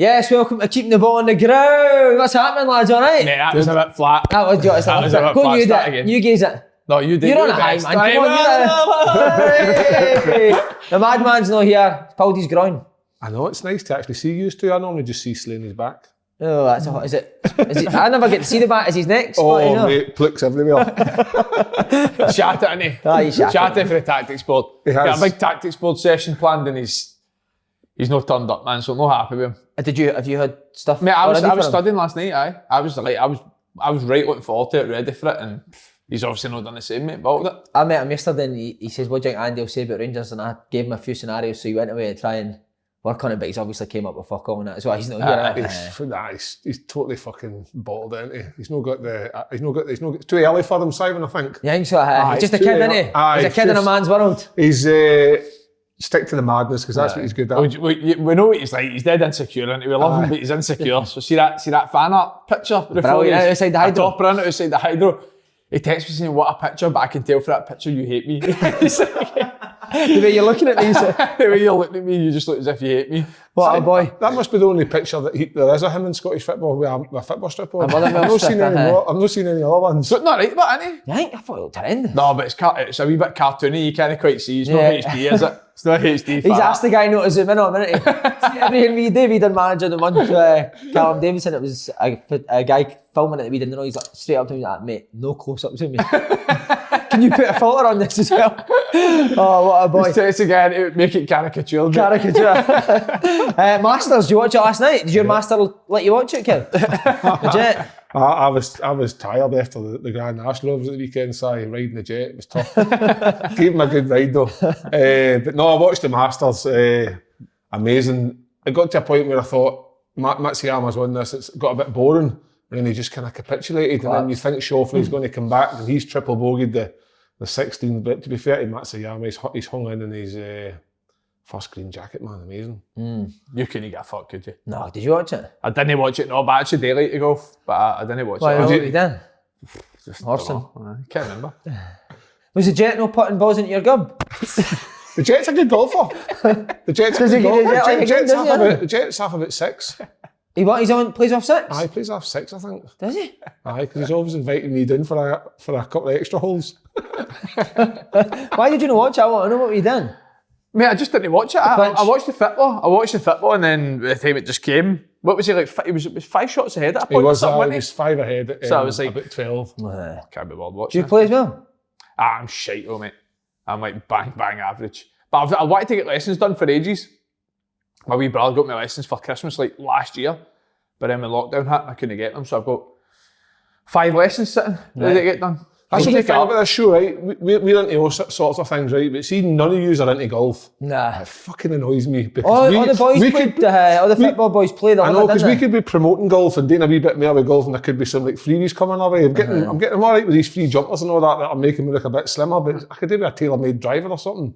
Yes, welcome to Keeping the Ball on the Ground. What's happening, lads? All right? Mate, that was a bit flat. That was just That was a bit Go flat. you Start did. again. You gaze it. No, you did. You're on a high, man. Come on, hey! The madman's not here. He's pulled his groin. I know, it's nice to actually see you two. I normally just see Slaney's back. Oh, that's a hot. Is it? I never get to see the back. Is his next? Oh, What, you know? mate, plicks everywhere. Shat it, innit? Ah, he's shat Shat it for the tactics board. He has. Got a big tactics board session planned and he's not turned up, man, so I'm not happy with him. Have you had stuff? Mate, I was for him? studying last night, I was right looking forward to it, ready for it, and he's obviously not done the same, mate, about it. I met him yesterday and he says, what do you think Andy will say about Rangers? And I gave him a few scenarios, so he went away to try and work on it, but he's obviously came up with fuck all and that as well. He's not here. He's totally fucking bottled it, isn't he? He's it's too early for him, Simon, I think. You think so? He's just a kid, isn't he? He's a kid in a man's world. He's stick to the madness because that's what he's good at. We know what he's like. He's dead insecure, and we love him, but he's insecure. So see that fan art picture before he's outside the Hydro. A topper in it outside the Hydro. He texts me saying, "What a picture!" But I can tell for that picture you hate me. The way you're looking at me, the way you're looking at me, you just look as if you hate me. What a boy! That must be the only picture that there is of him in Scottish football with a football strip on. I've not seen any other ones. So not right, but isn't he? You think? I thought it looked horrendous. No, but it's a wee bit cartoony. You can't quite see. It's not HD, is it? It's not HD. He's asked the guy not to zoom in on a minute. Everything we did, we did manager the month. Callum Davidson, it was a guy filming it. We didn't know. He's like, straight up to me like, mate, no close ups with me. Can you put a filter on this as well? Oh, what a boy! It's again to make it caricature. Masters, you watch it last night? Did your master let you watch it, kid? Legit. I was tired after the Grand National over the weekend, so riding the jet, it was tough. Gave him a good ride though. But no, I watched the Masters, amazing. It got to a point where I thought, Matsuyama's won this, it's got a bit boring, and then he just kind of capitulated, and then you think Shoffley's going to come back, and he's triple bogeyed the 16, but to be fair to Matsuyama, he's hung in his first green jacket, man, amazing. You couldn't get a fuck, could you? No, did you watch it? I didn't watch it, no, but I actually daylight to golf, but I didn't watch Why, it. what you done? Just Horsing. I can't remember. Was the jet no putting balls into your gub? The Jet's a good golfer. The Jet's a good golfer. The Jet's half about 6. He's on, plays off 6? Aye, he plays half 6, I think. Does he? Aye, because he's always inviting me down for a couple of extra holes. Why did you not watch it? I want to know what you done. Mate, I just didn't watch it. I watched the football. And then by the time it just came, what was he like? It was 5 shots ahead at a point. He was 5 ahead at so I was like, about 12. Can't be bothered watching. Do you play as well? I'm shite though, mate. I'm like bang average. But I wanted to get lessons done for ages. My wee brother got me lessons for Christmas like last year, but then when lockdown hit, I couldn't get them. So I've got 5 lessons sitting ready to get done. That's the thing about this show, right? We're into all sorts of things, right? But see, none of yous are into golf. Nah. It fucking annoys me. Because all the football boys play them. I know, because we could be promoting golf and doing a wee bit more with golf, and there could be some like freebies coming our way. I'm getting all right with these free jumpers and all that are making me look a bit slimmer, but I could do with a tailor-made driver or something.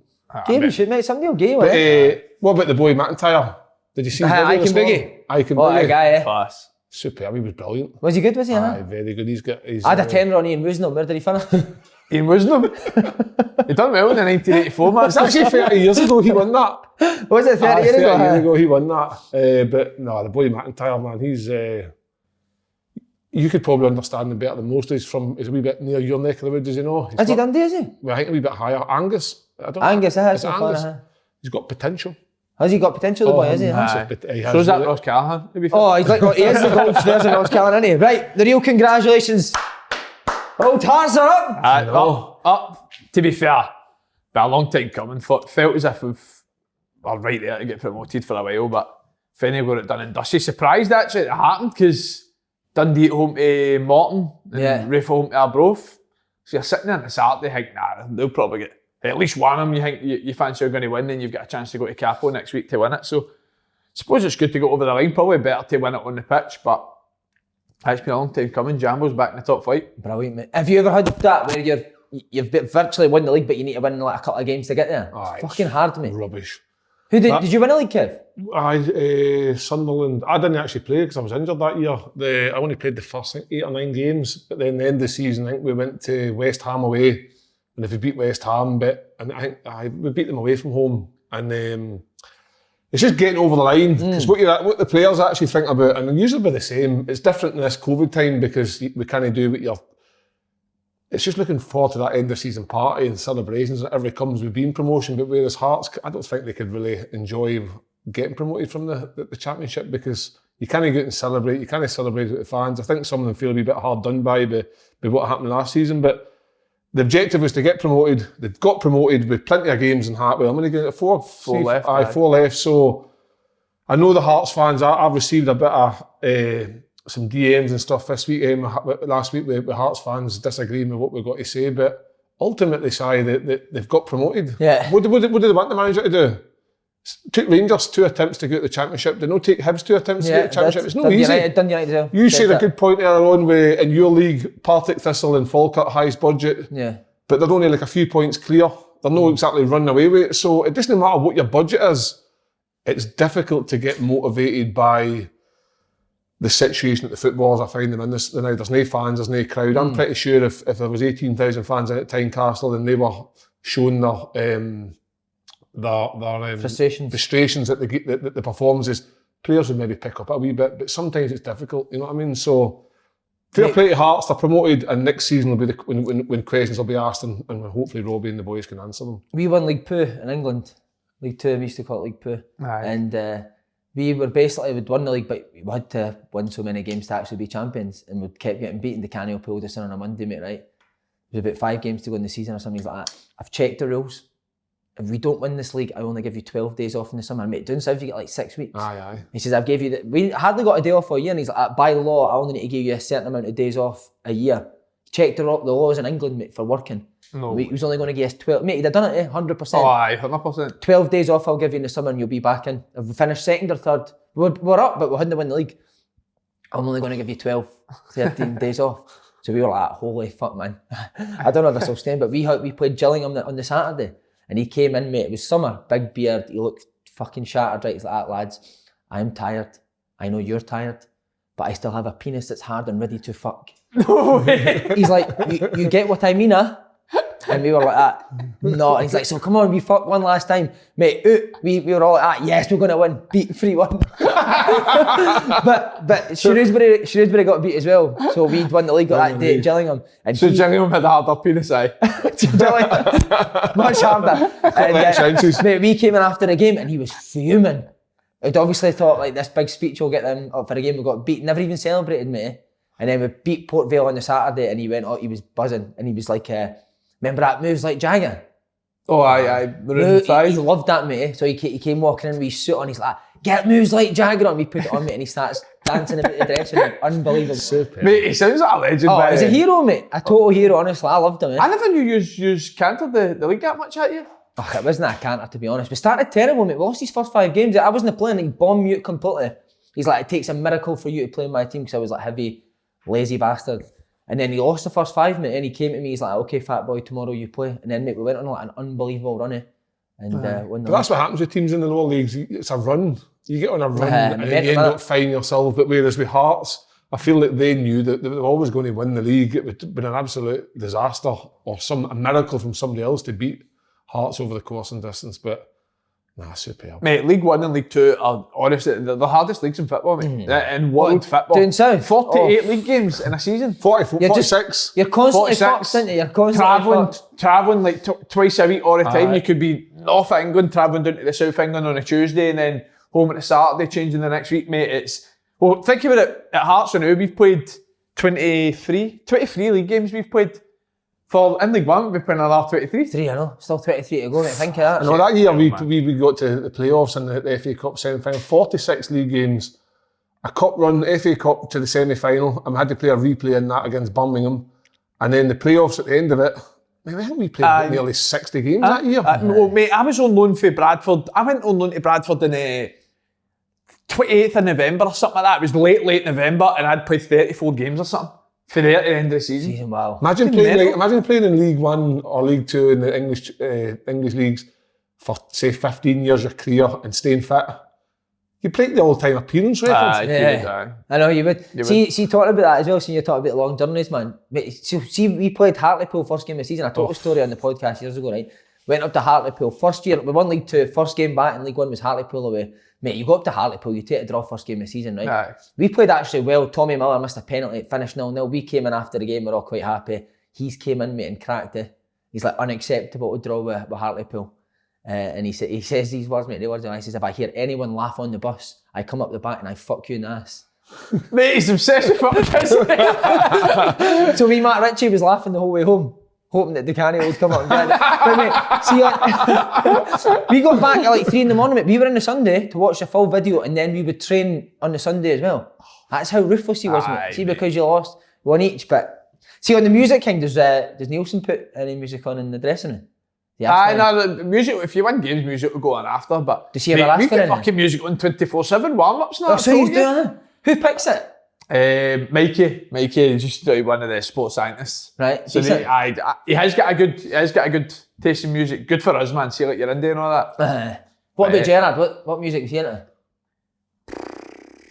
You should, mate. Somebody will give you it. What about the boy McIntyre? Did you see I Can Boogie? I Can Boogie. Boogie. A guy, Class. Superb, he was brilliant. Was he good, was he? Aye, very good. I had a 10 on Ian Woosnam. Where did he finish? Ian Woosnam? He done well in the 1984 match. It's actually 30 years ago he won that. Was it 30 years ago? 30 years ago he won that. But no, the boy McIntyre, man, he's... you could probably understand him better than most. He's a wee bit near your neck of the woods, as you know. Has he Dundee, is he? Well, I think a wee bit higher. Angus. Angus, that's Angus. He's got potential. Has he got potential, the boy, is he? So's that Ross Callahan, to be fair. Oh, he is the golf version of Ross Callahan, isn't he? Right, the real congratulations. Old hearts are up. Up. To be fair, been a long time coming. Felt as if we're right there to get promoted for a while, but finally got it done and dusty. Surprised actually it happened, because Dundee at home to Morton and Rafe at home to Arbroath. So you're sitting there on a Saturday thinking, they'll probably get at least one of them you think you fancy you're going to win, then you've got a chance to go to Capo next week to win it. So I suppose it's good to go over the line, probably better to win it on the pitch, but it's been a long time coming. Jambo's back in the top flight. Brilliant, mate. Have you ever had that where you've virtually won the league, but you need to win like a couple of games to get there? It's fucking hard, mate. Rubbish. Did you win a league, Kev? Sunderland. I didn't actually play because I was injured that year. I only played the first 8 or 9 games, but then the end of the season, I think we went to West Ham away. And if we beat West Ham, we beat them away from home. And it's just getting over the line, because what the players actually think about, and usually be the same, it's different in this COVID time because we can't do what you're... It's just looking forward to that end of season party and celebrations that every comes with being promotion, but whereas Hearts, I don't think they could really enjoy getting promoted from the Championship, because you can't go out and celebrate, you can't celebrate with the fans. I think some of them feel a wee bit hard done by what happened last season, but the objective was to get promoted. They've got promoted with plenty of games in Hartwell. How many games? Four left. Four left. So I know the Hearts fans, I've received a bit of some DMs and stuff this week, last week with Hearts fans disagreeing with what we've got to say, but ultimately, they've got promoted. Yeah. What do they want the manager to do? Took Rangers 2 attempts to go to the Championship. They don't take Hibs 2 attempts to go to the Championship. It's not easy. Done United well. You said a good point earlier on with, in your league, Partick Thistle and Falkirk highest budget. Yeah. But they're only like a few points clear. They're not exactly running away with it. So it doesn't matter what your budget is. It's difficult to get motivated by the situation that the footballers are finding in this now. There's no fans, there's no crowd. I'm pretty sure if there was 18,000 fans in at Tynecastle and they were showing their frustrations at the performances, players would maybe pick up a wee bit, but sometimes it's difficult, you know what I mean? So fair play to Hearts, they're promoted, and next season will be when questions will be asked, and hopefully Robbie and the boys can answer them. We won League Poo in England. League 2, we used to call it League Poo. And we were basically, we'd won the league, but we had to win so many games to actually be champions, and we kept getting beaten. The Canio pulled us in on a Monday, mate, right? There was about 5 games to go in the season or something like that. I've checked the rules. If we don't win this league, I only give you 12 days off in the summer. Mate, down south you get like 6 weeks. Aye. He says, I've gave you we hardly got a day off for a year, and he's like, by law, I only need to give you a certain amount of days off a year. Check the laws in England, mate, for working. No. He was only going to give us 12. Mate, he'd have done it, 100%. Oh, aye, 100%. 12 days off I'll give you in the summer and you'll be back in. If we finish second or third, we're up, but we hadn't won the league. I'm only going to give you 12, 13 days off. So we were like, holy fuck, man. I don't know if this will stand, but we played Gillingham on the Saturday. And he came in, mate, it was summer, big beard, he looked fucking shattered, right? He's like, lads, I'm tired. I know you're tired, but I still have a penis that's hard and ready to fuck. No way. He's like, you get what I mean, huh? And we were like that. No, and he's like, so come on, we fucked one last time. Mate, we were all like that, yes, we're going to win, beat 3-1. but Shrewsbury got beat as well. So we'd won the league that day at Gillingham. And So Gillingham had a harder penis, aye? Much harder. And, mate, we came in after the game and he was fuming. He'd obviously thought like this big speech will get them up for the game. We got beat, never even celebrated, mate. And then we beat Port Vale on the Saturday and he went, he was buzzing. And he was like, remember that moves like Jagger? Oh, aye. He loved that, mate. So he came walking in with his suit on. He's like, get moves like Jagger on. We put it on, mate, and he starts dancing about the dressing room. Unbelievable. Super. Mate, he sounds like a legend. Oh, he's a hero, mate. A total hero, honestly. I loved him, eh? I never knew you cantered the league that much at you. Oh, it wasn't a canter, to be honest. We started terrible, mate. We lost his first 5 games. I wasn't playing, like, bomb mute completely. He's like, it takes a miracle for you to play in my team, because I was like heavy, lazy bastard. And then he lost the first 5, mate, and he came to me, he's like, okay, fat boy, tomorrow you play. And then, mate, we went on like an unbelievable run, and won the But that's what happens with teams in the lower leagues. It's a run. You get on a run and then you end up finding yourself. But whereas with Hearts, I feel like they knew that they were always going to win the league. It would have been an absolute disaster or a miracle from somebody else to beat Hearts over the course and distance. But superb. Mate, League 1 and League 2 are honestly the hardest leagues in football, mate. In world football. Down south? 48 league games in a season. 46. You're constantly fucked, aren't you? You're constantly travelling like twice a week all the time. You could be north of England, travelling down to the south of England on a Tuesday and then home on a Saturday, changing the next week, mate. Think about it. At Hearts now, we've played 23 league games we've played. In League 1, we've played another 23. I know. Still 23 to go, mate. Think of that. I know that year we got to the playoffs and the FA Cup semi-final. 46 league games, a cup run, FA Cup to the semi-final, and we had to play a replay in that against Birmingham. And then the playoffs at the end of it, I think we played nearly 60 games that year. Well, mate, I was on loan for Bradford. I went on loan to Bradford in 28th of November or something like that. It was late November and I'd played 34 games or something for the end of the season. Wow. Imagine playing in League 1 or League 2 in the English leagues for, say, 15 years of your career and staying fit. You break the all-time appearance records. I know you would. See, talking about that as well, seeing you talk about long journeys, man. See, we played Hartlepool first game of the season. I told a story on the podcast years ago, right? Went up to Hartlepool. First year, we won League 2. First game back in League 1 was Hartlepool away. Mate, you go up to Hartlepool, you take a draw first game of the season, right? Aye. We played actually well. Tommy Miller missed a penalty, it finished 0-0. We came in after the game, we're all quite happy. He's came in, mate, and cracked it. He's like, unacceptable to draw with Hartlepool. And he says these words, mate, the words, and I says, if I hear anyone laugh on the bus, I come up the back and I fuck you in the ass. Mate, he's obsessed with fucking. So me, Matt Ritchie, was laughing the whole way home, hoping that the canny would come up and get it. But mate, see, we got back at like 3 in the morning, mate. We were in the Sunday to watch the full video and then we would train on the Sunday as well. That's how ruthless he was, mate. See, because you lost one each, but see, on the Music King, does Nielsen put any music on in the dressing room? No, the music, if you win games, music will go on after, but does he ever ask for we it? get fucking music on 24/7, warm-ups now. So he's doing it. Who picks it? Mikey is just one of the sports scientists. Right. So he has got a good taste in music. Good for us, man. See, like you're into and all that. What about Gerard? What music is he into?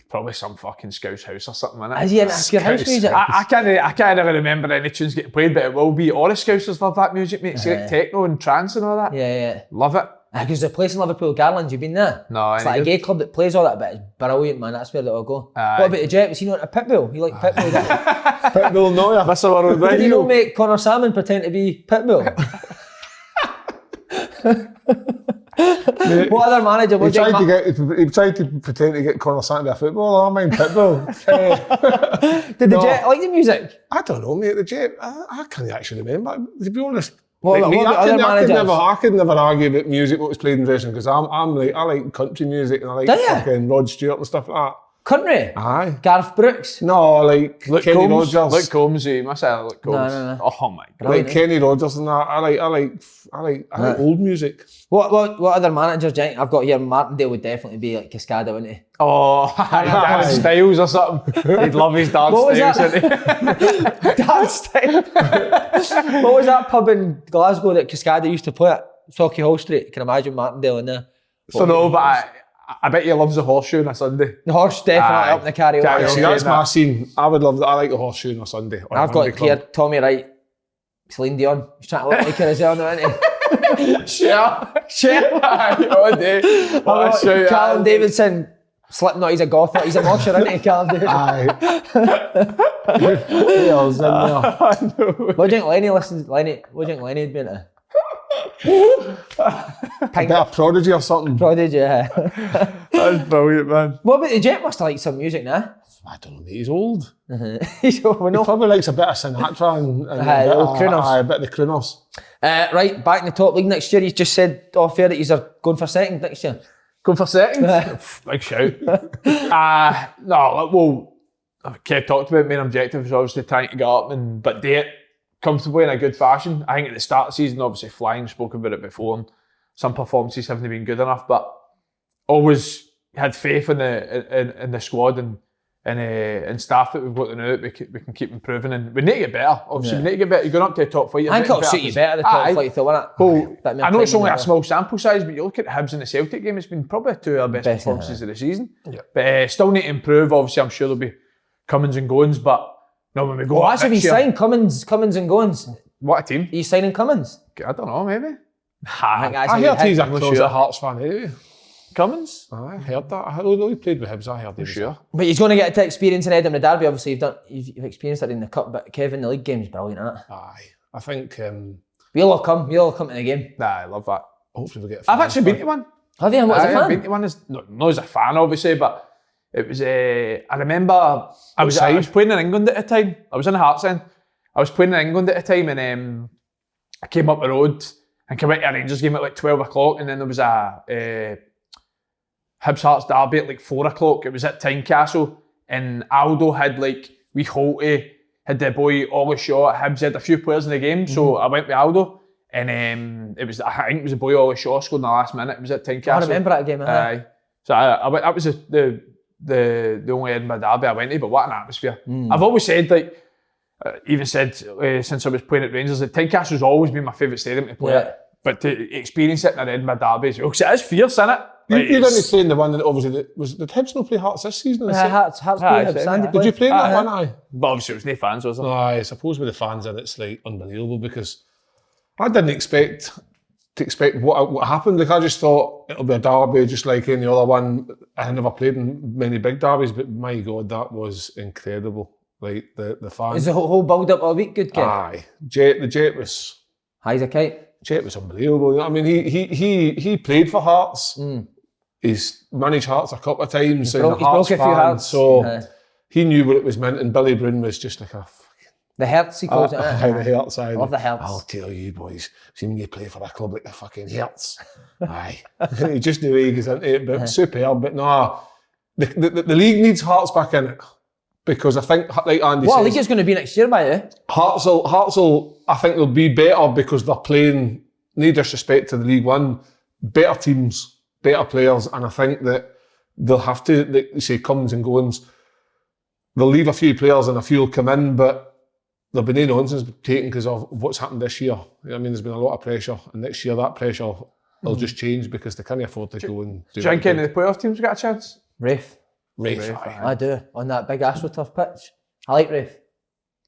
Probably some fucking Scouse house or something, innit? Is he into your house music? I can't ever remember any tunes getting played, but it will be. All the Scousers love that music, mate. See, like techno and trance and all that. Yeah. Love it. Because the place in Liverpool, Garland, you been there? No, it's like a gay club that plays all that, but it's brilliant, man. That's where they'll go. What about the Jet? Was he not a Pitbull? You like Pitbull? Pitbull, no, yeah. That's a world Did you not make Connor Salmon pretend to be Pitbull? What other manager would he tried to pretend to get Connor Salmon to be a footballer. I mind Pitbull. Did the Jet like the music? I don't know, mate. The Jet, I can't actually remember. To be honest, I could never argue about music what was played in dressing because I like country music and I like fucking Rod Stewart and stuff like that. Country? Aye. Gareth Brooks? No, like Kenny Rogers. Luke Combs, you must say Luke Combs. No. Oh my god. Like Kenny Rogers and that. I like old music. What other managers do you think? I've got here, Martindale would definitely be like Cascada, wouldn't he? Oh, Darren Styles or something. He'd love his Darren Styles, wouldn't he? Darren Styles. What was that pub in Glasgow that Cascada used to play at? Socky Hall Street. You can imagine Martindale in there. So no, but I bet he loves the horseshoe on a Sunday. The horse definitely up in the karaoke. See, that's my scene. I would love that. I like the horseshoe on a Sunday. I've got here Tommy Wright, Celine Dion. He's trying to look like her as well now, isn't he? Cher. Oh, day. Callum Davidson. Slipknot, he's a goth, he's a mosher, isn't he, Callum Davidson? Aye. Who else in there? What do you think Lenny listens? What do you think Lenny'd be into? A bit of Prodigy or something. Prodigy, yeah. That's brilliant, man. What about the Jet? Must have liked some music now. I don't know, mate. He's old. He's old. He probably likes a bit of Sinatra and the old crooners. A bit of the crooners. Right, back in the top league next year. He's just said off air that he's going for second next year. Going for second? Big shout. Kev talked about main objective is obviously trying to get up but do it comfortably in a good fashion. I think at the start of the season, obviously flying, spoke about it before, and some performances haven't been good enough, but always had faith in the squad and staff that we've got to know that we can keep improving, and we need to get better. Obviously, we need to get better. You're going up to the top flight. I think it'll suit you better, the top flight, though, won't it? Well, I know it's only a small sample size, but you look at Hibs and the Celtic game, it's been probably two of our best performances of the season. Yeah. But still need to improve. Obviously, I'm sure there'll be comings and goings, but no, when we go that's what we signed, Cummins and goings. What a team. Are you signing Cummins? I don't know, maybe. I heard he's a closer Hearts fan anyway. Cummins? I heard that. I know he played with Hibs. I heard he was sure. But he's going to get to experience in Edinburgh Derby. Obviously, you've experienced it in the Cup, but Kevin, the league game is brilliant, isn't it? Aye. I think... We'll all come to the game. Nah, I love that. Hopefully we'll get I've actually been to one. Have you? What as a fan? I've been to one. Not as a fan, obviously, but it was... I remember I was playing in England at the time. I was in the Hearts then. I was playing in England at the time, and I came up the road and came out to a Rangers game at like 12 o'clock, and then there was a Hibs Hearts derby at like 4 o'clock. It was at Tynecastle, and Aldo had like wee Holty, had the boy Ollie Shaw at Hibs, had a few players in the game, so I went with Aldo, and I think it was the boy Ollie Shaw scored in the last minute. It was at Tynecastle. I remember that game. Aye. So I went, that was the only Edinburgh derby I went to, but what an atmosphere. I've always said, like, even said since I was playing at Rangers, that Tynecastle's always been my favourite stadium to play at. But to experience it in an Edinburgh derby as well, because it is fierce, isn't it? You didn't play in the one that obviously did Hibs not play Hearts this season? Hearts played Hibs. Sandy Did you play in that one? Aye. But obviously it was no fans, was there? No, I suppose with the fans in it's like unbelievable because I didn't expect to expect what happened. Like I just thought it'll be a derby just like any other one. I had never played in many big derbies, but my God, that was incredible. Like the fans. Is the whole build up all week good, Kev? Aye, the Jet was. High as a kite. Jet was unbelievable. I mean, he played for Hearts. He's managed Hearts a couple of times. He's broke a few hearts. So he knew what it was meant. And Billy Bryn was just like a. The Hertz, he calls it. The Hertz side. Love the Hertz. I'll tell you, boys. Seeing you play for a club like the fucking Hertz. Aye. He just the way he goes into it, but superb. But no, the league needs Hearts back in it. Because I think, like Andy What says... league is going to be next year, by the way? Hearts will, I think they'll be better because they're playing, no disrespect to the League One, better teams, better players, and I think that they'll have to, like you say, comes and goings. They'll leave a few players and a few will come in, but there'll be no nonsense taken because of what's happened this year. I mean, there's been a lot of pressure, and next year that pressure will just change because they can't afford to go and do it. Do you think any of the playoff teams got a chance? Rafe. I do. On that big AstroTurf pitch. I like Rafe.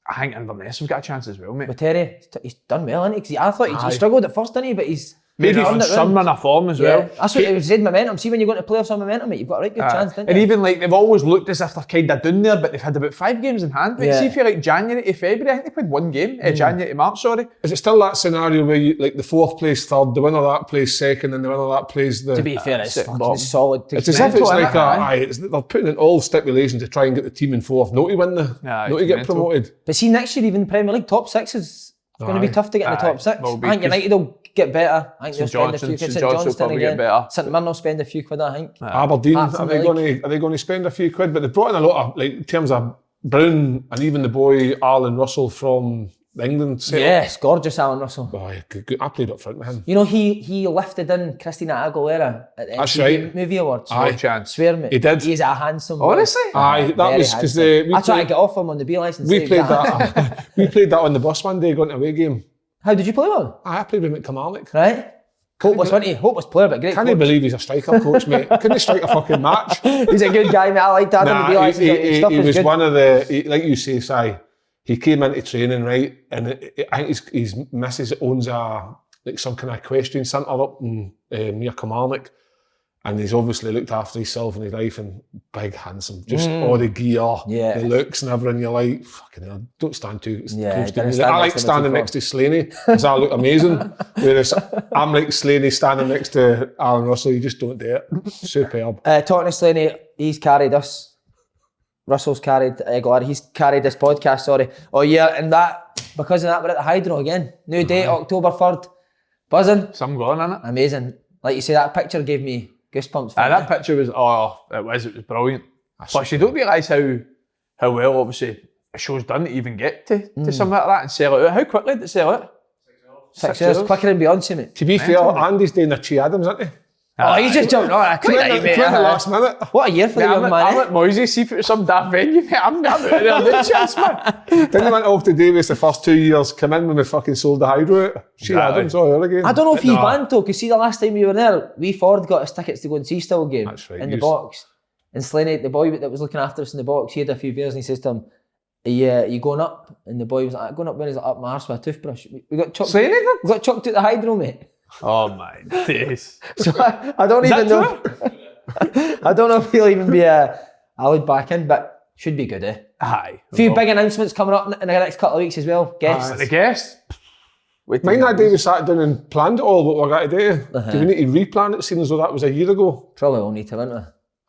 I think Inverness have got a chance as well, mate. But Terry, he's done well, hasn't he? 'Cause I thought he struggled at first, didn't he? But he's... Maybe turned on it some round. run of form as well. That's what it said, momentum. See, when you go into playoffs on momentum, mate, you've got a right good chance, didn't And you? even like they've always looked as if they're kind of down there, but they've had about 5 games in hand. Mate. Yeah. See if you're like January to February, I think they played 1 game. January to March, sorry. Is it still that scenario where you, like the 4th place third, the winner of that plays second, and the winner of that plays the... To be fair, it's Second fucking bottom. solid. It's as if it's mental, like innit? they're putting in all stipulations to try and get the team in 4th, not to win not to it's get mental. promoted. But see, next year, even the Premier League top 6 is going to be tough to get in the top 6. will be, I think United will get better. I think they'll spend a few quid. St St Johnstone will Johnstone probably get again. better. St Mirren will spend a few quid, I think. Aberdeen, Apart are from they going to spend a few quid? But they brought in a lot of, like, in terms of Brown and even the boy Alan Russell from the England set. Yes, gorgeous Alan Russell. Oh, yeah, good. I played up front with him. You know, he lifted in Christina Aguilera at the That's MTV right. Movie Awards. No chance. Swear me. He did. He's a handsome boy. Honestly? Aye, that Very was because handsome. we I tried to played, get off him on the B licence. we played that. We played that on the bus one day, going to a away game. How did you play with him? I played with McCamarlick. Right? Hopeless player, but great Can coach. you believe he's a striker coach, mate? Couldn't he strike a fucking match? He's a good guy, mate. I liked that on the B licence. His stuff he was was good. one of the, like you say, Si, he came into training, right, and I think his missus owns like some kind of equestrian centre up in, near Kilmarnock, and he's obviously looked after himself and his life, and big, handsome, just all the gear, the looks and everything. You're like, fucking hell, don't stand too close to me. I like standing next to Slaney because I look amazing, whereas I'm like Slaney standing next to Alan Russell. You just don't do it. Superb. Talking to Slaney, he's carried us. Russell's carried he's carried this podcast, sorry. Oh yeah, and that, because of that, we're at the Hydro again. New date, October 3rd. Buzzing. Some going in it. Amazing. Like you say, that picture gave me goosebumps. That picture was, it was brilliant. Plus you don't realise how well, obviously, a show's done to even get to something like that and sell it out. How quickly did it sell it? 6 years. Quicker than Beyonce, mate. To be fair, Andy's doing a Che Adams, isn't he? Oh, he's just jumped on it. Quite the last minute. What a year for the young man. I'm at Moisey, see if it was some daft venue, mate. I'm out there, no chance, man. Didn't went off to Davis the first 2 years, come in when we fucking sold the Hydro out. Che Adams all over again. I don't know if he's banned though, because see the last time we were there, we Ford got us tickets to go and see Still game in the box. And Slaney, the boy that was looking after us in the box, he had a few beers and he says to him, you going up? And the boy was like, going up where? He's like, up my arse with a toothbrush. We got chucked. Slaney did? We got chucked at the Hydro, mate. Oh my days. So I don't even know. I don't know if he'll even be allowed back in, but should be good, eh? Aye. A few big announcements coming up in the next couple of weeks as well. Guests. The guest. Mind that day we sat down and planned it all, what we're going to do. Do we need to replan it, seeing as though that was a year ago? Probably will need to, won't we?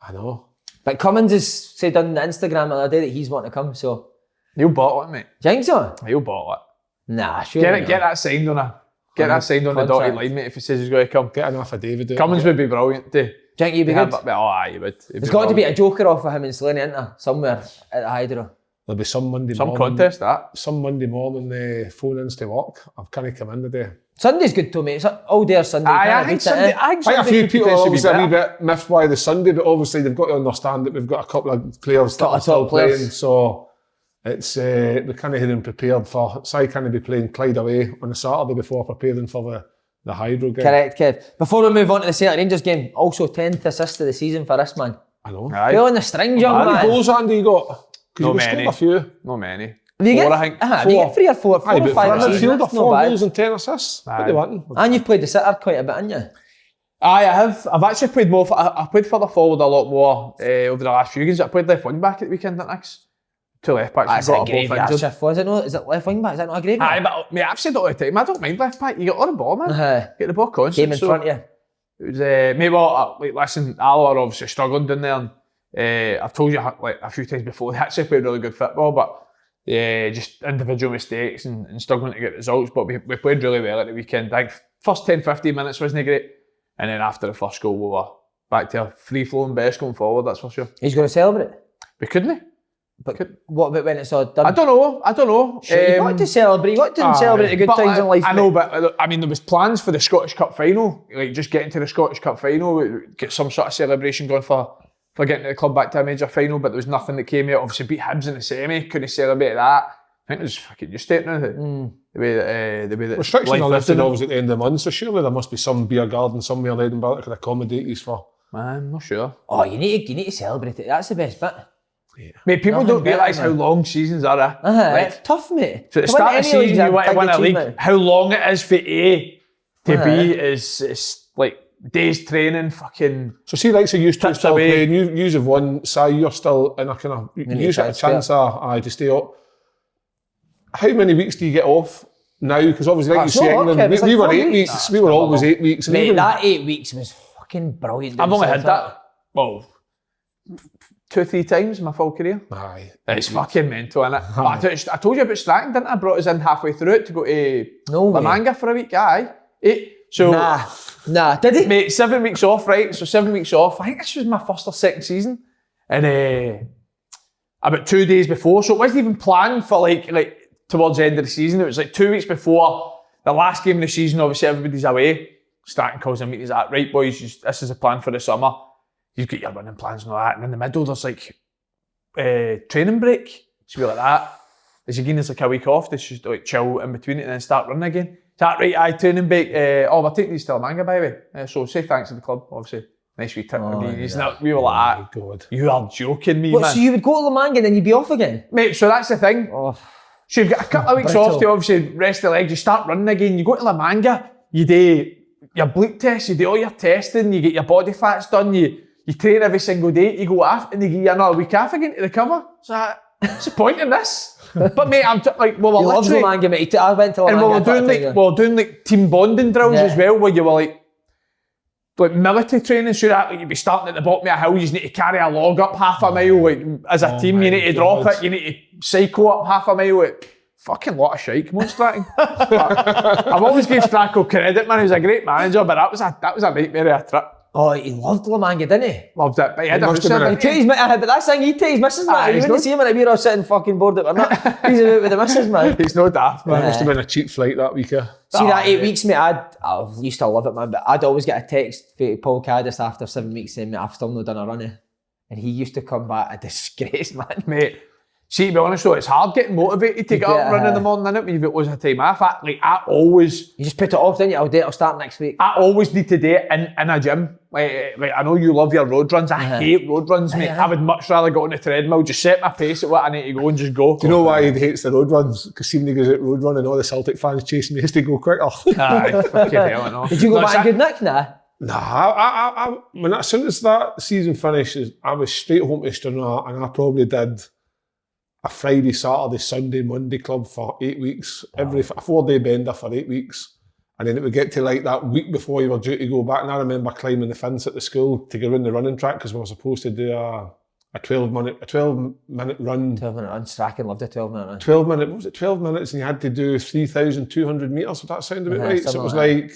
I know. But Cummins has said on the Instagram the other day that he's wanting to come, so. He'll bottle it, mate. Do you think so? He'll bottle it. Nah, sure. Get that signed on the dotted line, mate, if he says he's going to come. Get an affidavit. Cummins would be brilliant too. Do you think he'd be good? Aye, he would. There's got to be a joker off of him and Slaney, isn't there? Somewhere at the Hydro. There'll be some Monday Some morning. contest, that. Some Monday morning phone-ins to work. I've kind of come in today. Sunday's good too, mate. It's all day or Sunday. I think Sunday. Quite a few people are obviously a wee bit miffed by the Sunday, but obviously they've got to understand that we've got a couple of players that are still playing. So it's we're kind of getting prepared for. So I kind be playing Clyde away on a Saturday before preparing for the Hydro game. Correct, Kev. Before we move on to the Celtic Rangers game, also 10th assist of the season for this man. I know. Pull on the strings, young How many man. goals, Andy, you got? Because No you many. scored a few. Not many. You four, get, I think. you get 3 or 4, 4 Aye, or but 5 for a a season, midfielder, that's 4 not bad. goals and 10 assists. What do you want? And you've played the sitter quite a bit, haven't you? Aye, I have. I've actually played more. I played further forward a lot more over the last few games. I played left wing back at the weekend, didn't I? 2 left backs. That's got a both graveyard injured. shift, was it? No, is it left wing back? Is that not a graveyard? Aye, but mate, I've said all the time, I don't mind left back. You get on the ball, man. Get the ball constant. Game in front of you. It was, mate, well, like, listen, Allo are obviously struggling down there. And, I've told you like a few times before, they actually played really good football, but just individual mistakes and struggling to get results. But we played really well at the weekend. I think first 10-15 minutes wasn't great. And then after the first goal, we were back to a free-flowing best going forward, that's for sure. He's going to celebrate? We couldn't. But what about when it's all done? I don't know. Sure, you want to celebrate. You want to celebrate the good times in life. I know, but I mean, there was plans for the Scottish Cup final, like just getting to the Scottish Cup final, get some sort of celebration going for getting the club back to a major final, but there was nothing that came out. Obviously, beat Hibs in the semi, couldn't celebrate that. I think it was fucking just it now. The way that Restrictions are lifted always at the end of the month, so surely there must be some beer garden somewhere in Edinburgh that can accommodate these for. Man, I'm not sure. Oh, you need to celebrate it. That's the best bit. Yeah. Mate, people don't realise how long seasons are. It's tough, mate. So at the start of the season, you want to win a league. How long it is for A to B is like days training, fucking. So see, like, so you still away. playing. You have won. Si, you're still in a kind of. You get a chance to stay up. How many weeks do you get off now? Because obviously, like you say, England, we were 8 weeks. We were always 8 weeks. And mate, even that 8 weeks was fucking brilliant. I've only had that. Well, 2-3 times in my full career. Aye. It's fucking mental, innit? I told you about Stratton, didn't I? Brought us in halfway through it to go to La Manga for a week. Aye. Nah, did he? Mate, 7 weeks off, right? So 7 weeks off. I think this was my first or second season. And about 2 days before, so it wasn't even planned for like towards the end of the season. It was like 2 weeks before the last game of the season. Obviously, everybody's away. Stratton calls a meeting. He's like, right, boys, this is a plan for the summer. You've got your running plans and all that. And in the middle, there's like training break. So we're like that. As you gain, like a week off, they just like chill in between it and then start running again. Is that right? Aye, training break. We're taking these to La Manga, by the way. So say thanks to the club, obviously. Nice wee tip. We were like, God. You are joking me, man. So you would go to La Manga and then you'd be off again? Mate, so that's the thing. So you've got a couple of weeks off to obviously rest the legs. You start running again. You go to La Manga. You do your bleep test. You do all your testing. You get your body fats done. You train every single day. You go off and they give you another week off again to recover. So what's the point in this? But mate, I'm well, we're literally. La Manga, mate. I went to La Manga. And we're doing like team bonding drills as well, where you were like military training, so that like you'd be starting at the bottom of a hill, you just need to carry a log up half a mile. Like as a team, you need to drop it, you need to cycle up half a mile. Fucking lot of shite, come on, Stratton. I've always given Stracco credit, man. He was a great manager, but that was a nightmare of a trip. Oh, he loved La Manga, didn't he? Loved it, but he had a but that's the thing, he'd take his missus, man. You wouldn't see him in a beer or sitting fucking bored at not. He's out with the missus, man. He's no daft, man. Must have been a cheap flight that week. See that 8 weeks, mate, I used to love it, man, but I'd always get a text from Paul Caddis after 7 weeks saying, mate, I've still not done a running. And he used to come back a disgrace, man. Mate, see, to be honest though, it's hard getting motivated to get up and run in the morning, innit, when you've got loads of time off. I always... You just put it off, didn't you? I'll start next week. I always need to do it in a gym. Like, I know you love your road runs. I hate road runs, mate. I would much rather go on the treadmill, just set my pace at what I need to go and just go. Do you know why he hates the road runs? Because when he goes out road running, all the Celtic fans chasing me, he has to go quicker. Aye, fucking hell, I know. Did you go back good nick? Nah. Nah, as soon as that season finishes, I was straight home to Stranraer, and I probably did a Friday, Saturday, Sunday, Monday club for 8 weeks, a 4-day bender for 8 weeks. And then it would get to like that week before you were due to go back. And I remember climbing the fence at the school to go around the running track because we were supposed to do a 12-minute run. 12-minute run. Strachan loved a 12-minute run. 12 minutes, and you had to do 3,200 metres. Would that sound a bit right? So it was like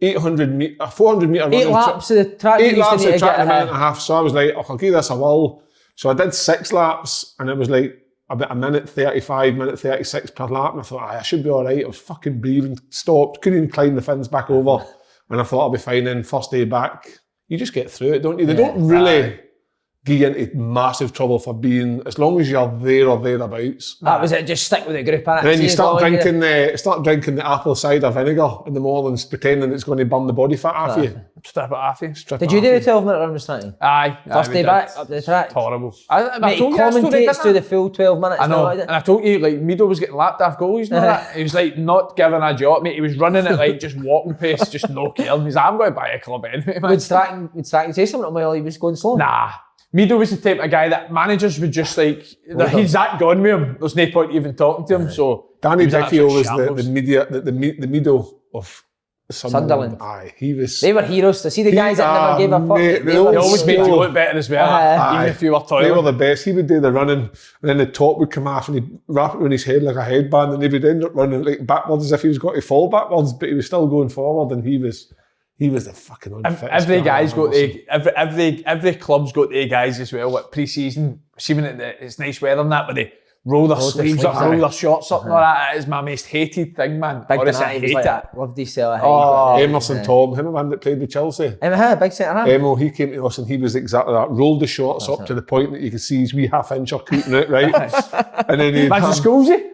400 metre run. 8 laps of the track. 8 laps of the track in a minute and a half. So I was like, I'll give this a whirl. So I did 6 laps, and it was like about a minute 35, minute 36 per lap, and I thought, I should be all right. I was fucking breathing, stopped, couldn't even climb the fence back over, and I thought I'll be fine. Then first day back, you just get through it, don't you? They don't really get you into massive trouble for being, as long as you're there or thereabouts. That was it, just stick with the group. And then you start drinking the apple cider vinegar in the mornings, pretending it's going to burn the body fat off you. Strip it off you. Did you do the 12-minute run with Snitty? Aye. First day back, up the track? It's horrible. Mate, he commentates through the full 12 minutes. I know, and I told you, like, Mido was getting lapped off goalies and all that. He was like, not giving a job, mate. He was running at like just walking pace, just no caring. He's like, I'm going to buy a club anyway, man. Would Strachan say something while he was going slow? Nah. Mido was the type of guy that managers would just like, he's that gone with him. There's no point even talking to him. So Danny Dichio was the Mido of Sunderland. Aye, he was. They were heroes. To see the guys that never gave a fuck. They always made you look better as well, even if you were toiling. They were the best. He would do the running, and then the top would come off, and he'd wrap it around his head like a headband, and he would end up running like backwards as if he was going to fall backwards, but he was still going forward, and he was the fucking unfittest. Every club's got the guys as well at pre-season, assuming that it's nice weather and that, but they roll their sleeves up, roll their shorts up and all that. It is my most hated thing, man. Honestly, I hate it. Loved his cell. Emerson Tom, him and man that played with Chelsea. Big centre half. Emo, he came to us and he was exactly that. Rolled the shorts up to the point that you could see his wee half-inch cooting out, right? And then he'd... Imagine Scholesy.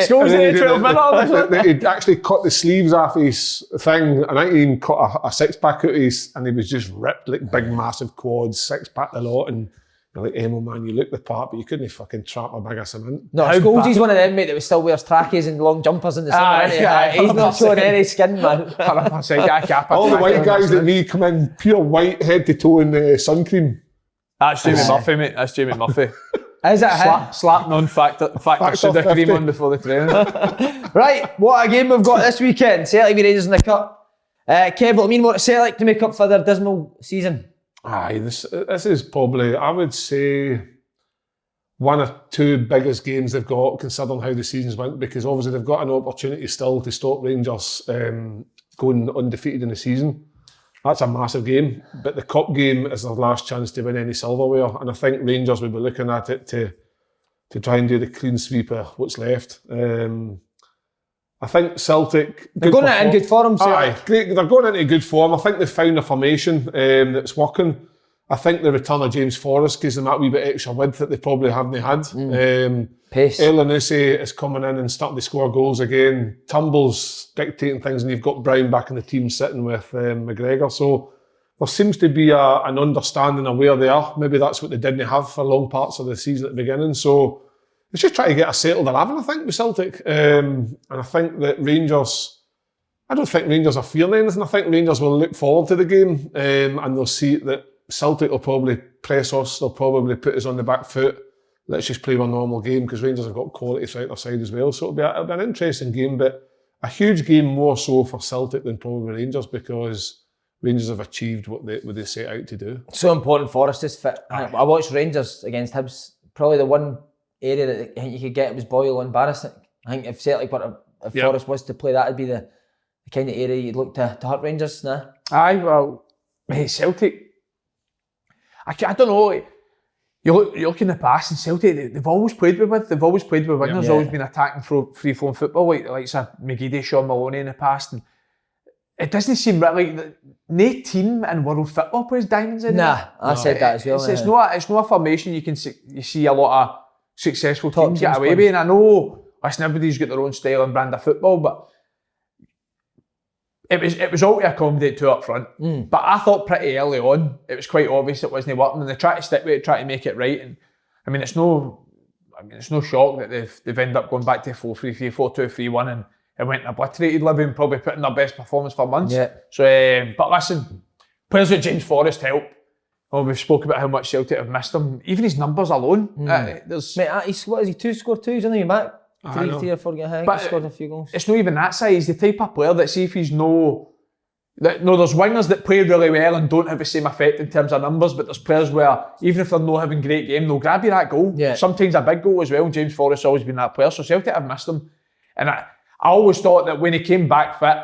Scholesy, he'd actually cut the sleeves off his thing, and I think he even cut a six-pack out of his, and he was just ripped, like big, massive quads, six-pack the lot, and you're like, Emo, man, you look the part, but you couldn't fucking trap a bag of cement. No, Scholesy's one of them, mate, that still wears trackies and long jumpers in the summer. He's not showing any skin, man. All the white guys that me come in pure white, head to toe in sun cream. That's Jamie Murphy, mate. That's Jamie Murphy. Is that slapping on factor soda cream on before the training. Right, what a game we've got this weekend. Celtic v Rangers in the Cup. Kev, will it mean more to Celtic to make up for their dismal season? Aye, this is probably, I would say, one or two biggest games they've got, considering how the seasons went, because obviously they've got an opportunity still to stop Rangers going undefeated in the season. That's a massive game, but the cup game is their last chance to win any silverware, and I think Rangers will be looking at it to try and do the clean sweep of what's left. I think Celtic... They're going in good form, Aye, great. They're going into good form. I think they've found a formation that's working. I think the return of James Forrest gives them that wee bit extra width that they probably haven't had. Pace. Elyounoussi is coming in and starting to score goals again. Turnbull's dictating things, and you've got Brown back in the team sitting with McGregor. So there seems to be an understanding of where they are. Maybe that's what they didn't have for long parts of the season at the beginning. So it's just trying to get a settled 11, I think, with Celtic. And I think that Rangers... I don't think Rangers are feeling anything. I think Rangers will look forward to the game and they'll see that Celtic will probably press us. They'll probably put us on the back foot. Let's just play our normal game, because Rangers have got quality throughout their side as well. So it'll be an interesting game, but a huge game more so for Celtic than probably Rangers, because Rangers have achieved what they set out to do. So important Forrest is fit. I watched Rangers against Hibs. Probably the one area that I think you could get was Boyle and Barisic. I think if Celtic Forrest was to play, that would be the kind of area you'd look to hurt Rangers. Nah. Aye, well, mate, Celtic. I don't know. You look in the past, and Celtic, they've always played with width. They've always played with wingers. Always been attacking free-flowing football, like McGeady, Sean Maloney in the past. And it doesn't seem really like no team in world football plays diamonds in. I said that as well. It's not a formation you see a lot of successful teams get away with. And I know everybody's got their own style and brand of football, but it was all to accommodate two up front. But I thought pretty early on it was quite obvious it wasn't working, and they tried to stick with it, try to make it right. And I mean, it's no shock that they've ended up going back to 4-3-3, 4-2-3-1, and went and obliterated Livian, probably putting their best performance for months. Yeah. So, but listen, players like James Forrest help. Oh, we've spoken about how much Celtic have missed him. Even his numbers alone. Mate, he's scored two? He's only been back. 3 or 4 games. He scored a few goals. It's not even that size. He's the type of player that, see if he's there's wingers that play really well and don't have the same effect in terms of numbers, but there's players where even if they're not having a great game, they'll grab you that goal. Yeah. Sometimes a big goal as well. James Forrest's always been that player. So Celtic have missed him. And I always thought that when he came back fit,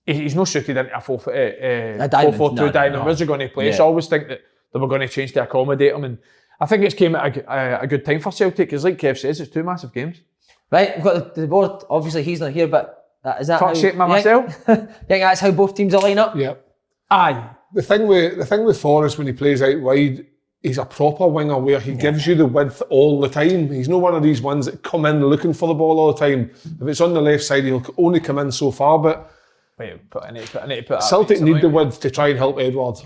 he's not suited into a 4-4-2 diamond. Where's he going to play? Yeah. So I always think that they were going to change to accommodate him. And I think it's came at a good time for Celtic, because like Kev says, it's 2 massive games. Right, we've got the board. Obviously, he's not here, but is that myself? You think that's how both teams will line up? Yep. Aye. The thing with Forrest when he plays out wide, he's a proper winger where he gives you the width all the time. He's not one of these ones that come in looking for the ball all the time. If it's on the left side, he'll only come in so far. But Celtic need the width to try and help Edward.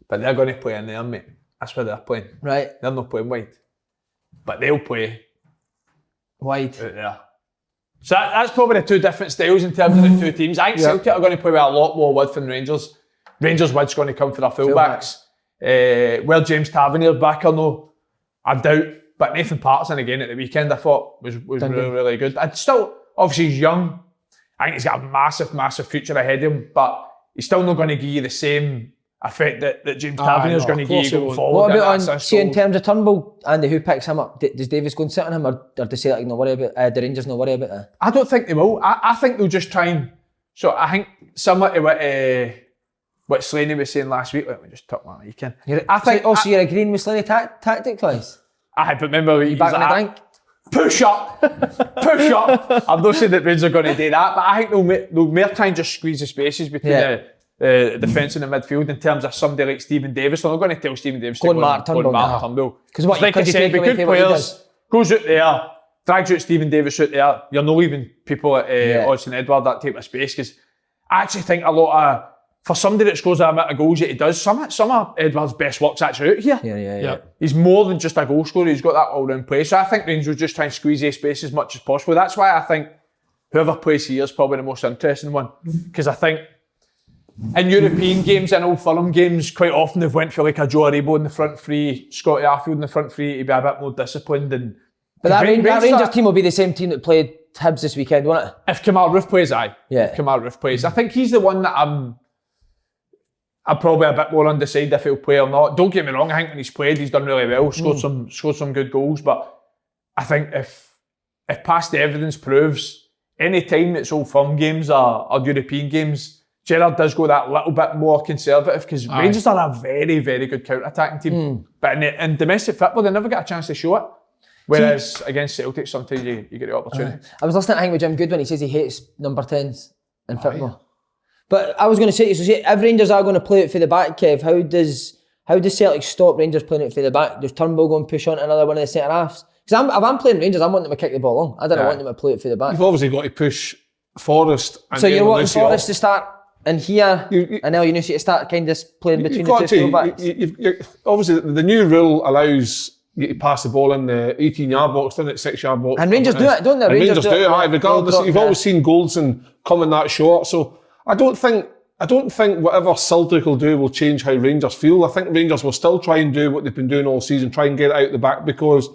But they're going to play in there, mate. That's where they're playing. Right. They're not playing wide. But they'll play wide out there. So that's probably the two different styles in terms of the two teams. I think Celtic are going to play with a lot more width than Rangers. Rangers width's going to come for their fullbacks. Where James Tavernier's back or no, I doubt. But Nathan Patterson again at the weekend I thought was really, really good. And still, obviously he's young. I think he's got a massive, massive future ahead of him, but he's still not going to give you the same effect that James Tavernier's going to give you going forward. What about in terms of Turnbull, Andy, who picks him up? Does Davis go and sit on him, or does Celtic not worry about the Rangers not worry about that? I don't think they will. I think they'll just try and... So I think similar to what Slaney was saying last week, let me just tuck my mic in. So you're agreeing with Slaney tactic-wise? But remember you back on the drink? Push up. I'm not saying that Rangers are going to do that, but I think they'll more try and just squeeze the spaces between the defence and the midfield in terms of somebody like Stephen Davis. They're not going to tell Stephen Davis to go and mark Turnbull. Because like I said, with good players, goes out there, drags out Stephen Davis out there, you're not leaving people at Odsonne Edouard that type of space, because I actually think a lot of, for somebody that scores that amount of goals that he does, some of Edouard's best work's actually out here. Yeah. He's more than just a goal scorer, he's got that all-round play. So I think Rangers will just try and squeeze the space as much as possible. That's why I think whoever plays here is probably the most interesting one. Because I think in European games and Old Firm games, quite often they've went for like a Joe Aribo in the front three, Scotty Arfield in the front three to be a bit more disciplined. But that Rangers team will be the same team that played Hibs this weekend, won't it? If Kamal Roof plays, aye. Yeah. If Kamal Roof plays. I think he's the one that I'm probably a bit more undecided if he'll play or not. Don't get me wrong, I think when he's played, he's done really well, scored some good goals, but I think if past evidence proves any time it's Old Firm games or European games, Gerrard does go that little bit more conservative, because Rangers are a very, very good counter-attacking team. But in domestic football, they never get a chance to show it. Whereas against Celtic, sometimes you get the opportunity. I was listening to with Jim Goodwin, he says he hates number 10s in football. But I was going to say, if Rangers are going to play it for the back, Kev, how does Celtic stop Rangers playing it for the back? Does Turnbull go and push on to another one of the centre-halves? Because if I'm playing Rangers, I want them to kick the ball long. I don't want them to play it for the back. You've obviously got to push Forrest. And so you're wanting Forrest to start in here, and El Yunusi to start kind of playing between the two full-backs? Obviously, the new rule allows you to pass the ball in the 18-yard box, then it's 6-yard box. And Rangers do it, don't they? Rangers do it, regardless. You've always seen Goldson coming that short. So I don't think whatever Celtic will do will change how Rangers feel. I think Rangers will still try and do what they've been doing all season, try and get it out the back, because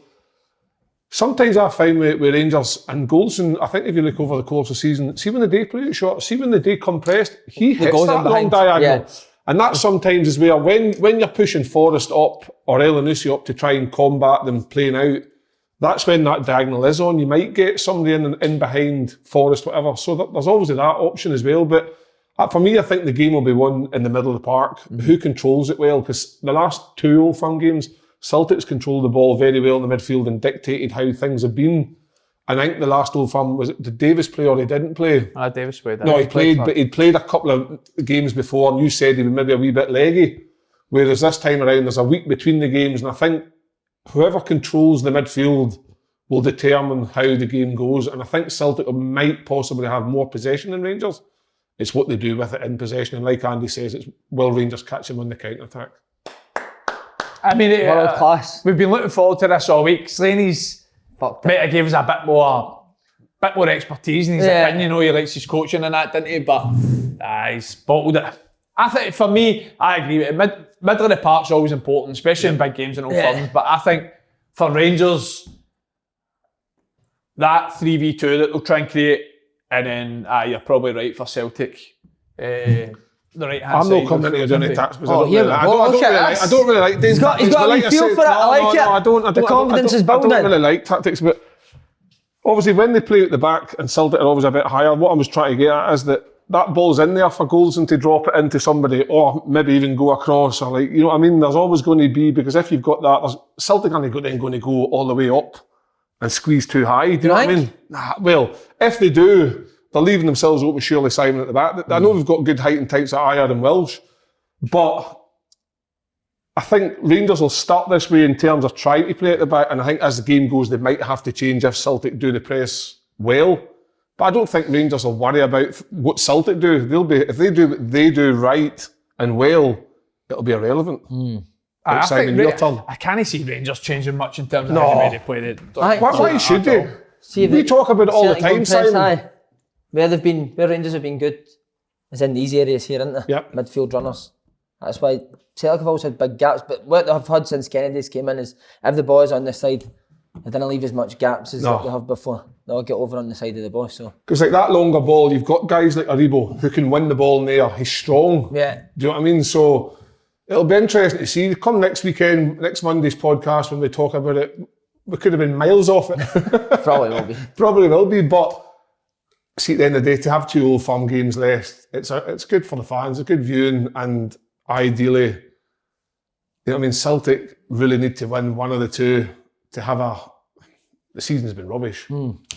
sometimes I find with Rangers and Goldson, I think if you look over the course of the season, see when they play it short, see when they compressed, he hits that long diagonal. Yeah. And that sometimes is where when you're pushing Forrest up or El Yunusi up to try and combat them playing out, that's when that diagonal is on. You might get somebody in behind Forrest, whatever. So there's obviously that option as well. But for me, I think the game will be won in the middle of the park. Who controls it well? Because the last two Old Firm games, Celtic's controlled the ball very well in the midfield and dictated how things have been. And I think the last Old Firm, did Davis play or he didn't play? Davis played. No, he played, but he'd played a couple of games before, and you said he was maybe a wee bit leggy. Whereas this time around, there's a week between the games, and I think whoever controls the midfield will determine how the game goes. And I think Celtic might possibly have more possession than Rangers. It's what they do with it in possession. And like Andy says, it's will Rangers catch him on the counter-attack? I mean, world class. We've been looking forward to this all week. Slaney's might have gave us a bit more expertise in his opinion. He likes his coaching and that, didn't he? But he's bottled it. I think for me, I agree with it. Middle of the park's always important, especially in big games and Old Firms. But I think for Rangers, that 3v2 that they'll try and create, and then you're probably right for Celtic. The right hand I'm side. not coming into any tactics because I don't really like He's got a feel for it. I like it. The confidence is building. I don't really like tactics, but obviously when they play at the back and Celtic are always a bit higher, what I was trying to get at is that ball's in there for Goldson to drop it into somebody, or maybe even go across, or you know what I mean? There's always going to be, because if you've got that, Celtic aren't going to go all the way up and squeeze too high. Do you know what I mean? Well, if they do, they're leaving themselves open, surely Simon at the back. I know we've got good height and types at Ayer and Welsh, But I think Rangers will start this way in terms of trying to play at the back, and I think as the game goes, they might have to change if Celtic do the press well. But I don't think Rangers will worry about what Celtic do. If they do what they do right and well, it'll be irrelevant. I Simon, think your turn. I can't see Rangers changing much in terms of how they play it. Why should they? We talk about it all the time, Simon. Where Rangers have been good is in these areas here, isn't they? Yep. Midfield runners. That's why Celtic have always had big gaps, but what they've had since Kennedy's came in is if the boys on this side, they didn't leave as much gaps as they have before. They'll get over on the side of the boss. Because like that longer ball, you've got guys like Aribo who can win the ball in there. He's strong. Yeah. Do you know what I mean? So it'll be interesting to see. Come next weekend, next Monday's podcast when we talk about it, we could have been miles off it. Probably will be. Probably will be, but see, at the end of the day, to have 2 Old Firm games left, it's good for the fans, it's good viewing, and ideally, you know what I mean, Celtic really need to win one of the two to have the season's been rubbish,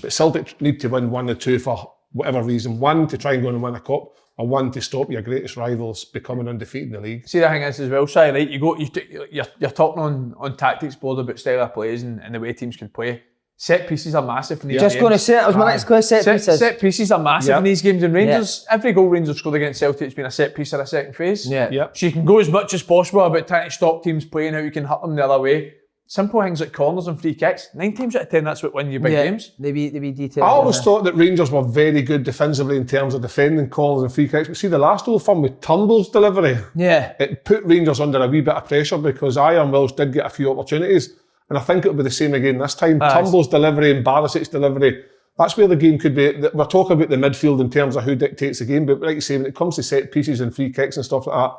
but Celtic need to win one of the two for whatever reason. One, to try and go and win a cup, or one, to stop your greatest rivals becoming undefeated in the league. See, the thing is as well, Si, right? You're talking on tactics board about style of plays and the way teams can play. Set pieces are massive in these games. Just going to say, that was my next question, set pieces. Set pieces are massive in these games, and Rangers, every goal Rangers scored against Celtic has been a set piece or a second phase. Yeah. So you can go as much as possible about trying to stop teams playing, how you can hurt them the other way. Simple things like corners and free kicks, 9 times out of 10 that's what win you big games. They be detailed. I always thought that Rangers were very good defensively in terms of defending corners and free kicks, but see the last Old Firm with Turnbull's delivery, it put Rangers under a wee bit of pressure because Iron Wills did get a few opportunities. And I think it'll be the same again this time. Turnbull's delivery and Barisic's delivery, that's where the game could be. We're talking about the midfield in terms of who dictates the game, but like you say, when it comes to set pieces and free kicks and stuff like that,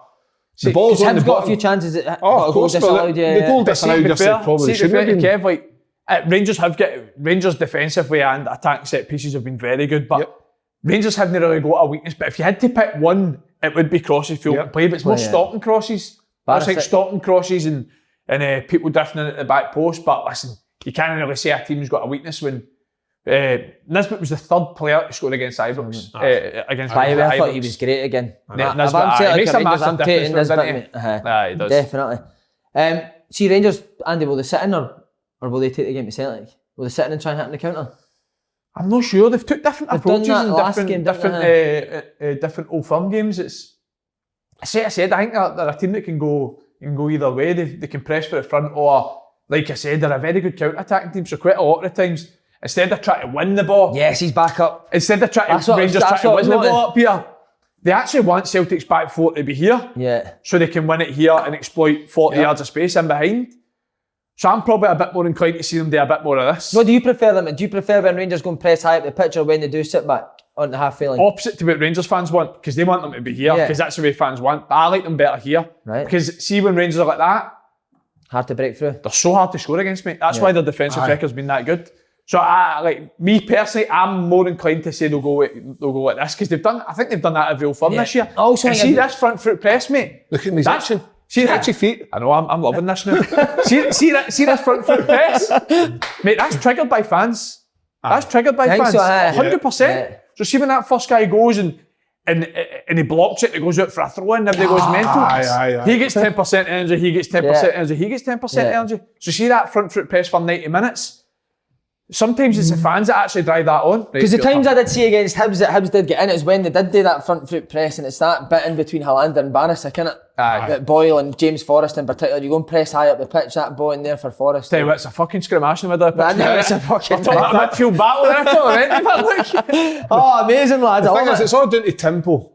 the ball's on the got a few chances. Of course, the goal disallowed yesterday probably shouldn't have been. Rangers defensively and attacking set pieces have been very good, but Rangers haven't really got a weakness. But if you had to pick one, it would be crosses field play, but it's more stopping crosses. That's like stopping crosses and people drifting in at the back post. But listen, you can't really say a team's got a weakness when Nisbet was the 3rd player to score against Ibrox. I thought he was great again. Nisbet makes a massive difference, doesn't he? He does. Definitely. See Rangers, Andy, will they sit in or will they take the game to Celtic? Will they sit in and try and hit on the counter? I'm not sure. They've took different approaches in different Old Firm games. I said, I think they're a team that can go either way. They can press for the front, or like I said, they're a very good counter-attacking team. So quite a lot of the times, instead of trying to win the ball, yes, he's back up. Instead of trying to win the ball up here, they actually want Celtic's back 4 to be here, so they can win it here and exploit 40 yards of space in behind. So I'm probably a bit more inclined to see them do a bit more of this. What do you prefer them? Do you prefer when Rangers go and press high up the pitch, or when they do sit back on the half-field line? Opposite to what Rangers fans want, because they want them to be here, because that's the way fans want. But I like them better here, because see when Rangers are like that, hard to break through. They're so hard to score against me. That's why their defensive record's been that good. So me personally, I'm more inclined to say they'll go like this, because I think they've done that every Old Firm this year. Also, and see this front foot press, mate. Look at these action. See that? Feet. I know, I'm loving this now. see this front foot press? Mate, that's triggered by fans. That's triggered by fans. So, 100%. So see when that first guy goes and he blocks it, it goes out for a throw in, everybody goes mental. He gets 10% energy, he gets 10% energy, he gets 10% energy. So see that front foot press for 90 minutes? Sometimes it's the fans that actually drive that on. Because the times I did see against Hibs that Hibs did get in, it was when they did do that front foot press, and it's that bit in between Halliday and Barisic, innit? Boyle and James Forrest in particular. You go and press high up the pitch, that ball in there for Forrest. Tell you what, it's a fucking scrimmash in the middle of the pitch. It's a fucking midfield battle there already. Oh, amazing, lads. The thing is, it's all down to tempo.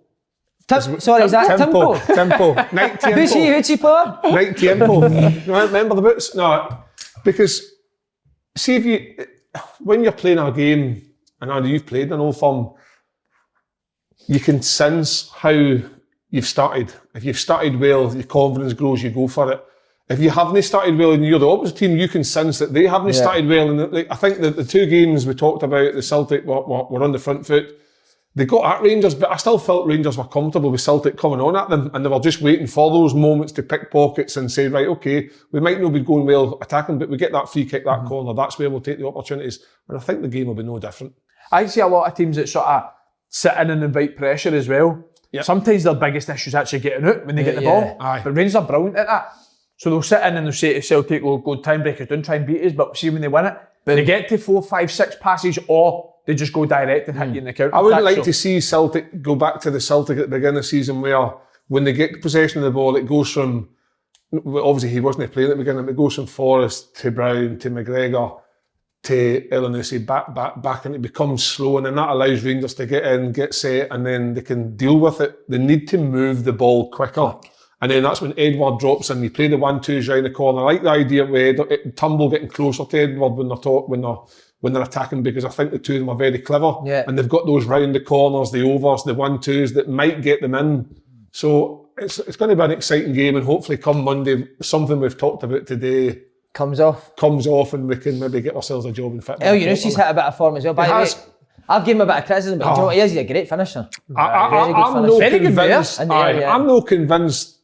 Sorry, is that tempo? Tempo. Night tempo. Who's he play? Night tempo. You remember the boots? No, because see if when you're playing a game, and I know you've played an Old Firm, you can sense how you've started. If you've started well, your confidence grows, you go for it. If you haven't started well and you're the opposite team, you can sense that they haven't started well. And I think that the 2 games we talked about, the Celtic were on the front foot. They got at Rangers, but I still felt Rangers were comfortable with Celtic coming on at them, and they were just waiting for those moments to pick pockets and say, right, okay, we might not be going well attacking, but we get that free kick, that corner, that's where we'll take the opportunities. And I think the game will be no different. I see a lot of teams that sort of sit in and invite pressure as well. Sometimes their biggest issue is actually getting out when they get the ball. Aye. But Rangers are brilliant at that. So they'll sit in and they'll say to Celtic, we'll go time breakers, don't try and beat us, but see when they win it, they get to 4, 5, 6 passes, or they just go direct and hit you in the counter. I would like to see Celtic go back to the Celtic at the beginning of the season where when they get possession of the ball, it goes from, obviously he wasn't playing at the beginning, but it goes from Forrest to Brown to McGregor to Elyounoussi back, and it becomes slow, and then that allows Rangers to get in, get set, and then they can deal with it. They need to move the ball quicker. And then that's when Edward drops in. You play the 1-2s round the corner. I like the idea of Turnbull getting closer to Edward when they're attacking, because I think the two of them are very clever. Yeah. And they've got those round the corners, the overs, the 1-2s that might get them in. So it's going to be an exciting game, and hopefully come Monday, something we've talked about today comes off, and we can maybe get ourselves a job and fit. Elyounoussi hit a bit of form as well. By the way, I've given him a bit of criticism, but you know what he is? He's a great finisher. I'm not convinced.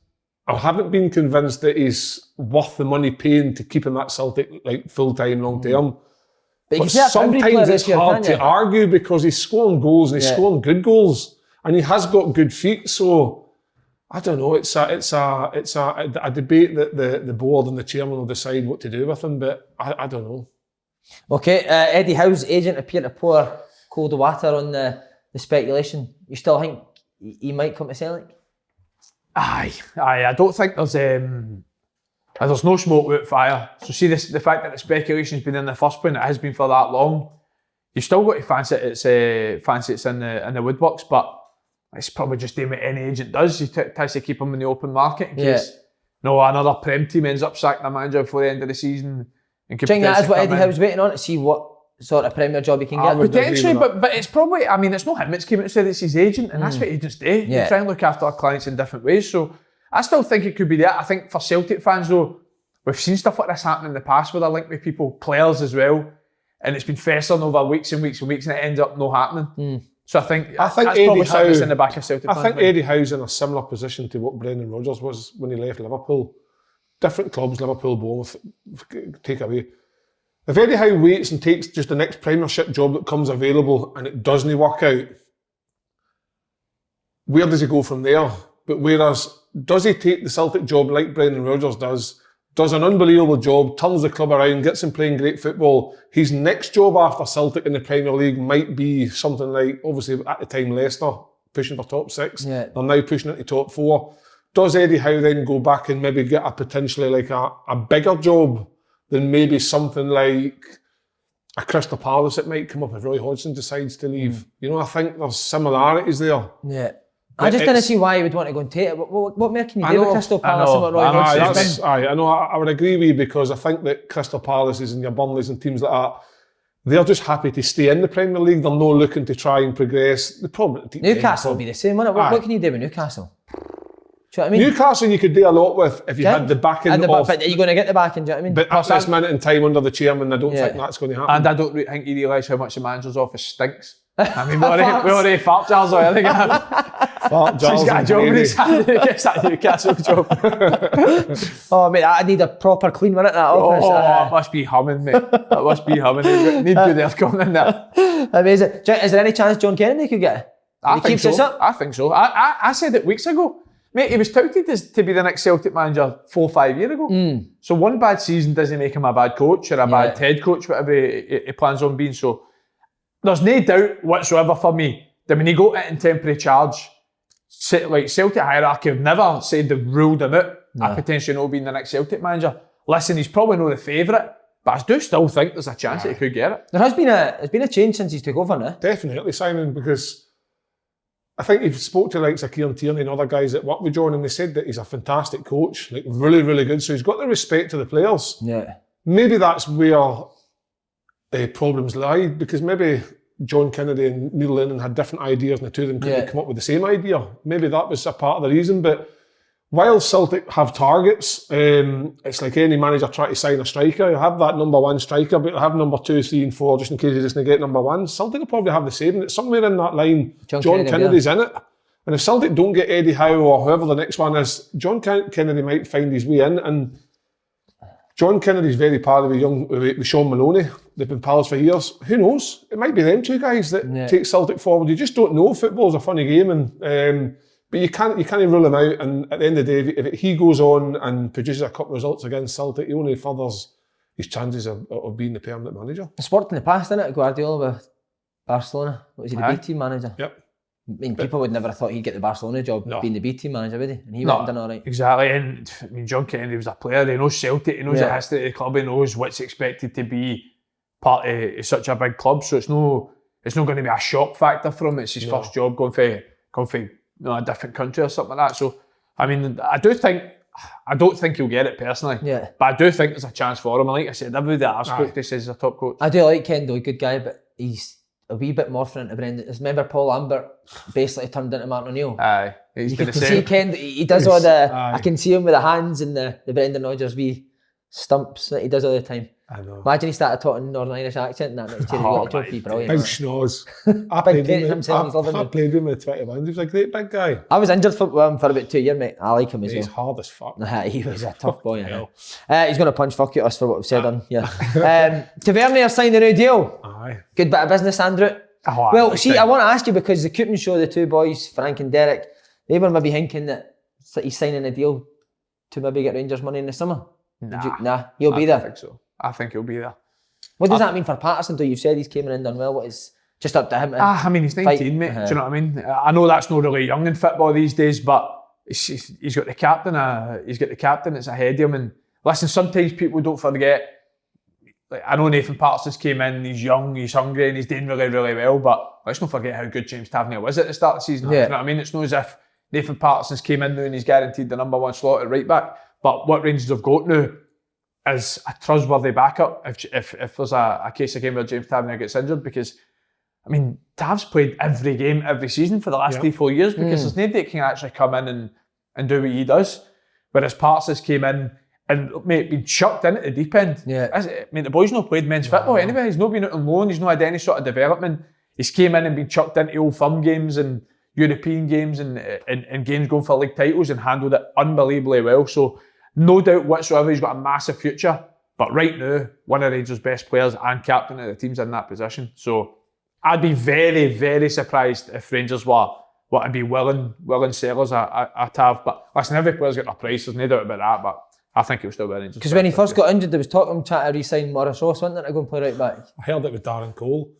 I haven't been convinced that he's worth the money paying to keep him at Celtic like full time, long term. But sometimes it's hard to argue because he's scoring goals and he's scoring good goals, and he has got good feet. So I don't know. It's a debate that the board and the chairman will decide what to do with him. But I don't know. Okay, Eddie Howe's agent appeared to pour cold water on the speculation. You still think he might come to Celtic? Aye. I don't think there's no smoke without fire. So see this, the fact that the speculation's been in the first point, it has been for that long. You've still got to fancy it's in the woodworks, but it's probably just doing what any agent does. He tries to keep him in the open market in case another Prem team ends up sacking the manager before the end of the season. Do you think that is what Eddie Howe's waiting on, to see what sort of Premier job he can get? Potentially, but it's probably, I mean, it's not him, it's came out and said it's his agent, and that's what agents do. They try and look after our clients in different ways. So I still think it could be that. I think for Celtic fans though, we've seen stuff like this happen in the past where they're linked with people, players as well, and it's been festering over weeks and weeks and weeks, and it ends up not happening. So I think that's probably something that's in the back of Celtic fans. I think Eddie Howe's in a similar position to what Brendan Rodgers was when he left Liverpool. Different clubs, Liverpool, Bournemouth, take away. If Eddie Howe waits and takes just the next Premiership job that comes available and it doesn't work out, where does he go from there? But whereas, does he take the Celtic job like Brendan Rodgers does an unbelievable job, turns the club around, gets him playing great football? His next job after Celtic in the Premier League might be something like, obviously at the time, Leicester, pushing for top 6. Yeah. They're now pushing into top 4. Does Eddie Howe then go back and maybe get a potentially like a bigger job than maybe something like a Crystal Palace that might come up if Roy Hodgson decides to leave? You know, I think there's similarities there. Yeah. I just didn't see why he would want to go and take it. What more can you do with Crystal Palace and what Roy Hodgson's done? I know. I would agree with you, because I think that Crystal Palaces and your Burnleys and teams like that, they're just happy to stay in the Premier League. They're not looking to try and progress. Newcastle will be the same, won't it? What can you do with Newcastle? Do you know what I mean? Newcastle you could do a lot with if you had the backing of... But are you going to get the backing, do you know what I mean? But at this minute in time under the chairman, I don't think that's going to happen. And I don't think you realise how much the manager's office stinks. I mean, we already fart jars on, I think. Fart jars. He's got a job in his hand, he gets that Newcastle job. Oh, mate, I need a proper clean one at that office. Oh, it must be humming, mate. It must be humming. Need good aircon in there. Amazing. Is there any chance John Kennedy could get it? I think so. I think so. I said it weeks ago. Mate, he was touted to be the next Celtic manager 4 or 5 years ago. So one bad season doesn't make him a bad coach or a bad head coach, whatever he plans on being. So there's no doubt whatsoever for me that when he got it in temporary charge, like Celtic hierarchy have never said they've ruled him out at potentially not being the next Celtic manager. Listen, he's probably not the favourite, but I do still think there's a chance that he could get it. There's been a change since he's took over now. Definitely, Simon, because I think you've spoke to like Kieran Tierney and other guys that work with John, and they said that he's a fantastic coach, like really, really good. So he's got the respect of the players. Yeah. Maybe that's where problems lie, because maybe John Kennedy and Neil Lennon had different ideas and the two of them couldn't come up with the same idea. Maybe that was a part of the reason. But while Celtic have targets, it's like any manager trying to sign a striker. You have that number 1 striker, but you'll have number 2, 3 and 4 just in case you just get number 1. Celtic will probably have the same. And it's somewhere in that line, John Kennedy's in it. And if Celtic don't get Eddie Howe or whoever the next one is, John Kennedy might find his way in. And John Kennedy's very pal with Sean Maloney. They've been pals for years. Who knows? It might be them two guys that take Celtic forward. You just don't know. Football's a funny game, and But you can't rule him out. And at the end of the day, if he goes on and produces a couple of results against Celtic, he only furthers his chances of being the permanent manager. It's worked in the past, didn't it? Guardiola with Barcelona. What was he, the B team manager? Yep. I mean, people would never have thought he'd get the Barcelona job being the B team manager, would he? And he went and done all right. Exactly. And I mean, John Kennedy was a player. He knows Celtic. He knows the history of the club. He knows what's expected to be part of such a big club. So it's not going to be a shock factor for him. It's his first job going for a different country or something like that. So I mean, I don't think he'll get it personally. Yeah. But I do think there's a chance for him. And like I said, everybody that I've spoken to says he's a top coach. I do like Kendall, a good guy, but he's a wee bit morphing into Brendan. Remember Paul Lambert basically turned into Martin O'Neill? Aye. He's you can see Kendall, he does all the, I can see him with the hands and the Brendan Rodgers wee stumps that he does all the time. I know. Imagine he started talking Northern Irish accent and that next year he would be brilliant. Big schnoz. I played with him at 21. He was a great big guy. I was injured for him for about 2 years, mate. I like him as well. He's hard as fuck. He was a tough boy. He's going to punch fuck at us for what we've said on. Yeah. Tavernier signed a new deal. Aye. Good bit of business, Andrew. Well, see, I want to ask you because the Coopman show, the two boys, Frank and Derek, they were maybe hinting that he's signing a deal to maybe get Rangers money in the summer. Nah, he'll be there. I think so. I think he'll be there. What does that mean for Patterson? Though you've said he's came in and done well. What is just up to him? I mean, he's 19, mate. Do you know what I mean? I know that's not really young in football these days, but he's got the captain. He's got the captain that's ahead of him. And listen, sometimes people don't forget. Like, I know Nathan Patterson's came in. He's young, he's hungry, and he's doing really, really well. But let's not forget how good James Tavernier was at the start of the season. Yeah. Do you know what I mean? It's not as if Nathan Patterson's came in now and he's guaranteed the #1 slot at right back. But what Rangers have got now is a trustworthy backup if there's a case of game where James Tavernier gets injured, because I mean Tav's played every game every season for the last 3-4 years because there's nobody that can actually come in and do what he does. Whereas Patterson's came in and mate, been chucked in at the deep end. Yeah. I mean the boy's not played men's football anyway. He's not been out on loan, he's not had any sort of development. He's came in and been chucked into Old Firm games and European games and games going for league titles and handled it unbelievably well. So no doubt whatsoever he's got a massive future. But right now, one of Rangers' best players and captain of the team's in that position. So I'd be very, very surprised if Rangers were to be willing sellers at Tav. But listen, every player's got their price, there's no doubt about that. But I think he'll still be Rangers. Because when he first got injured, there was talk of him trying to re-sign Morris Ross, wasn't there, to go and play right back? I heard it with Darren Cole.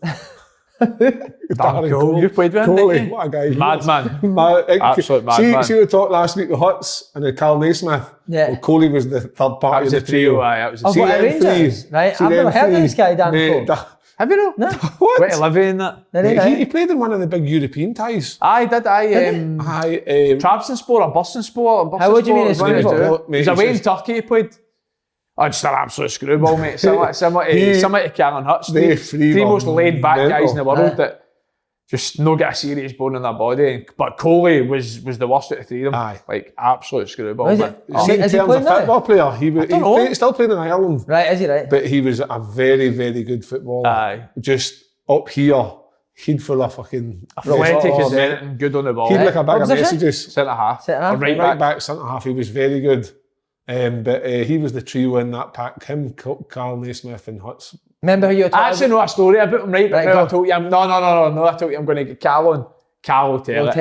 Darren Cole. You played with him, didn't you? What a guy. Madman. Absolute madman. See we talked last week with Hutz and Carl Naismith. Yeah. Well, Coley was the third party of the trio. That was a trio. Rangers. Right, I've never heard of this guy, Darren Cole. Have you not? No. What? Wait, Olivia in that? He played in one of the big European ties. Aye, did I? Trabzonspor or Bursaspor. How would you mean a screwball? He was away in Turkey, he played. Oh, just an absolute screwball, mate. Similar to Callan Hutch. Three most laid back guys in the world that just no get a serious bone in their body. But Coley was the worst out of three of them. Aye. Like absolute screwball. Is he playing a football player? He's still playing in Ireland. Right, is he right? But he was a very, very good footballer. Aye. Just up here, he'd full of fucking athletic as anything, good on the ball. He'd like a bag of messages. Centre half. Right back, centre half. He was very good. But he was the trio in that pack. Him, Carl Naismith and Hutz. Remember who you were talking I actually know a story about him, right? But now I told you, no, I told you I'm going to get Carl on. Carl will tell it.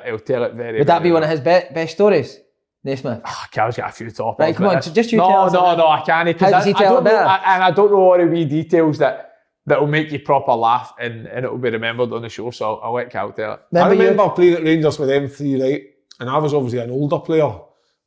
He'll tell it very well. Would that be one of his best stories? Naismith? Carl's got a few top. Right, come on, just you tell us. No, I can't. How does he tell it better? And I don't know all the wee details that will make you proper laugh and it will be remembered on the show, so I'll let Carl tell it. I remember playing at Rangers with them three, right? And I was obviously an older player.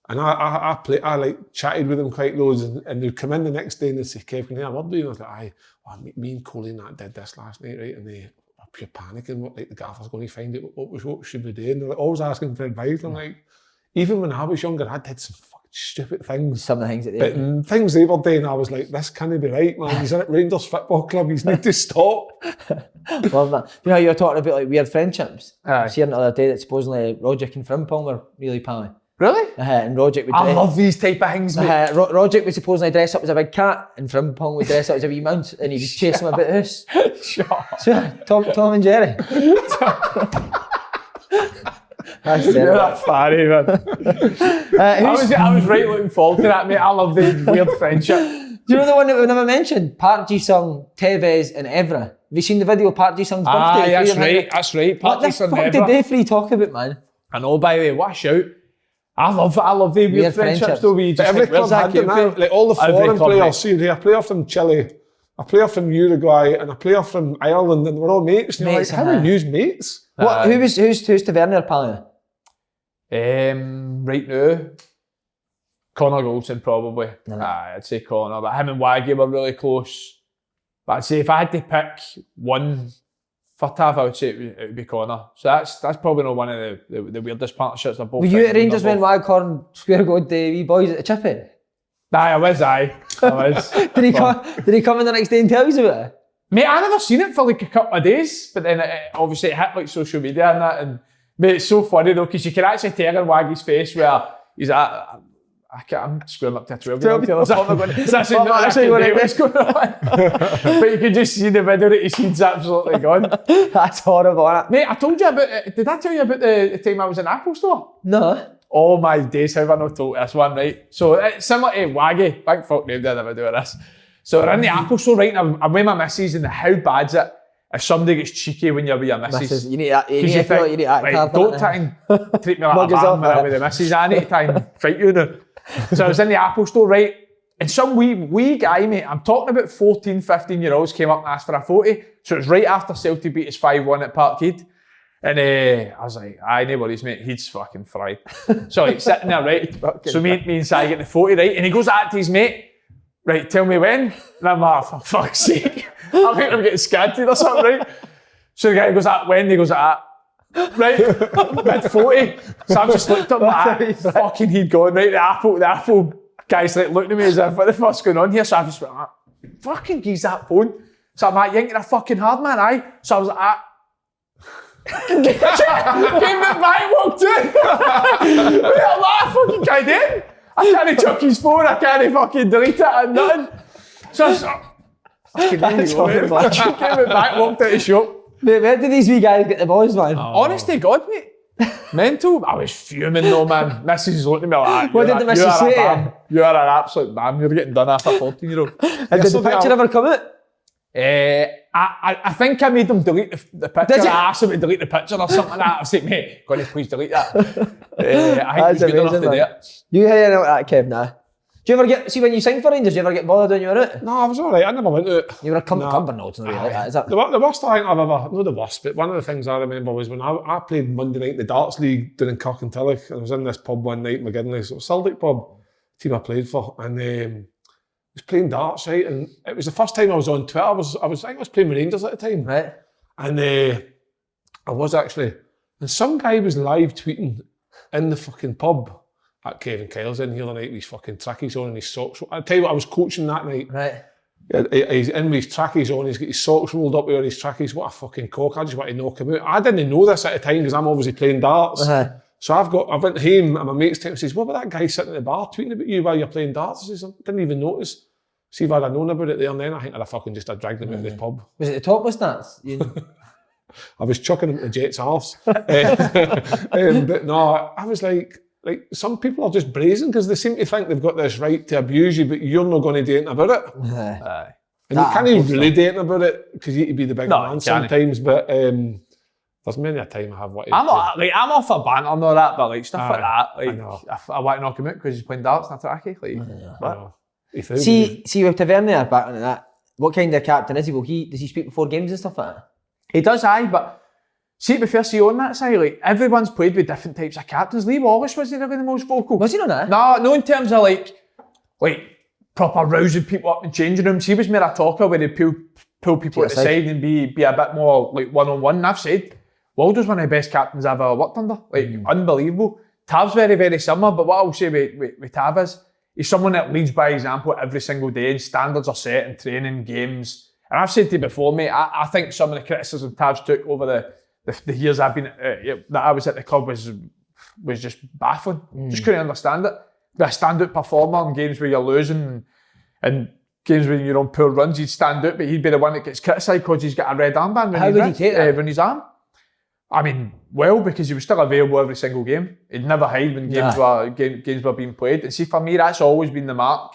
And I like chatted with him quite loads, and they'd come in the next day and they'd say, "Kev, can I have a word with you?" And I was like, me and Coley and that did this last night, right? And they were pure panicking, what like the gaffer's going to find out, what should we do? And they're like, always asking for advice. I'm like, even when I was younger, I did some fucking stupid things. Some of the things that they things they were doing, I was like, this can't be right, man. He's at Rangers Football Club, he's need to stop. Love that. You know, you were talking about like weird friendships. I was hearing the other day that supposedly Roderick and Frimpong were really pally. Really? And Roderick would I love these type of things, mate. Roderick would supposedly dress up as a big cat and Frimpong would dress up as a wee mouse and he'd just chase him about the house. Sure. Tom and Jerry. You're that funny, man. I was right looking forward to that, mate. I love the weird friendship. Do you know the one that we never mentioned? Park Ji-sung, Tevez and Evra. Have you seen the video of Park Ji-sung's birthday? That's right. What the fuck did they three talk about, man? I know, by the way, what a shout. I love the weird friendships though. Every club had them, man. Like all the foreign players, see, a player from Chile, a player from Uruguay, and a player from Ireland, and we're all mates. And you're like, how are you mates? Who's Tavernier, pal? Right now, Connor Goldson probably. I'd say Connor, but him and Waggy were really close. But I'd say if I had to pick one for Tav, I would say it would be Connor. So that's probably not one of the weirdest partnerships. They're both. Were you at Rangers when Wagcorn square go the wee boys at the chippy? I was. Did he come in the next day and tell you about it? Mate, I never seen it for like a couple of days, but then obviously it hit like social media and that. And mate, it's so funny though, because you can actually tell in Waggy's face where he's at. I'm screwing up to a 12-year-old. It's actually not actually what's going on. But you can just see the video that his head's absolutely gone. That's horrible, isn't it? Mate, I told you about it. Did I tell you about the time I was in Apple Store? No. Oh my days, how have I not told this one, right? So it's similar to Waggy. Thank fuck name did a video of this. So we're in the Apple Store, right? And I'm with my missus, and how bad's it if somebody gets cheeky when you're with your missus? You need to feel like you need to act hard. Don't try and treat me like a man when I'm with the missus. I need to try and fight you now. So I was in the Apple Store, right? And some wee guy, mate, I'm talking about 14, 15-year-olds came up and asked for a photo. So it was right after Celtic beat us 5-1 at Parkhead. And I was like, aye, no worries, mate, he's fucking fried. So like sitting there, right? So me and Si get the photo, right? And he goes out to his mate, right, tell me when. And I'm like, for fuck's sake. I think I'm getting scanted or something, right? So the guy goes out when, he goes out. Right, mid-40. So I've just looked up my fucking he'd gone, right? The Apple guy's like looking at me as if, what the fuck's going on here? So I just went, fucking geez that phone. So I'm like, you ain't gonna fucking hard man, aye? So I was like, came back, walked in. I'm like, fucking guy did. I can't chuck his phone, I can't fucking delete it and nothing. So I was like, fucking came back, walked out the shop. Mate, where did these wee guys get the boys, man? Honest to God, mate. Mental. I was fuming though, man. Mrs. is looking at me like, what did the missus say to you? You are an absolute man. You're getting done after 14-year-old. And did the picture ever come out? I think I made them delete the picture. I asked them to delete the picture or something like that. I was like, mate, God, please delete that. I think he's good enough to do it. You hear that, Kev, nah? Do you ever see when you signed for Rangers, do you ever get bothered when you were out? No, I was alright, I never went out. You were a Cumbernauld, no, like that, is it? The worst I think I've ever, not the worst, but one of the things I remember was when I played Monday night in the darts league down in Kirkintilloch, and I was in this pub one night in McGinley's, it was Celtic pub, team I played for, and I was playing darts, right, and it was the first time I was on Twitter. I think I was playing with Rangers at the time. Right. And I was actually, and some guy was live tweeting in the fucking pub at Kevin Kyle's in here the night with his fucking trackies on and his socks. I tell you what, I was coaching that night. Right. He's in with his trackies on, he's got his socks rolled up over his trackies. What a fucking cock, I just want to knock him out. I didn't know this at the time because I'm obviously playing darts. So I went home and my mate's text says, what about that guy sitting at the bar tweeting about you while you're playing darts? I says, I didn't even notice. See if I'd have known about it there and then, I think I'd have fucking just dragged him out of the pub. Was it the topless dance? I was chucking him to the Jets' arse. But no, I was like some people are just brazen because they seem to think they've got this right to abuse you, but you're not going to do anything about it. And you can't even really do anything about it because you need to be the big man sometimes. But there's many a time I have what I'm all for banter and all that, but like stuff like that, like I want to knock him out because he's playing darts and a tracky. Like, see with Tavernier back on that, what kind of captain is he? Does he speak before games and stuff like that? He does, aye, but see, before see on that side, like everyone's played with different types of captains. Lee Wallace wasn't really the most vocal. Was he not that? No, in terms of like proper rousing people up in changing rooms. He was more a talker where he'd pull people at the side and be a bit more like one-on-one. And I've said, Waldo's one of the best captains I've ever worked under. Like, unbelievable. Tav's very, very similar, but what I'll say with Tav is, he's someone that leads by example every single day, and standards are set in training, games. And I've said to you before, mate, I think some of the criticism Tav's took over the years I've been that I was at the club was just baffling. Just couldn't understand it. Be a standout performer in games where you're losing and games when you're on poor runs, he'd stand out, but he'd be the one that gets criticised because he's got a red armband when his arm. I mean, well, because he was still available every single game. He'd never hide when games were being played. And see, for me, that's always been the mark.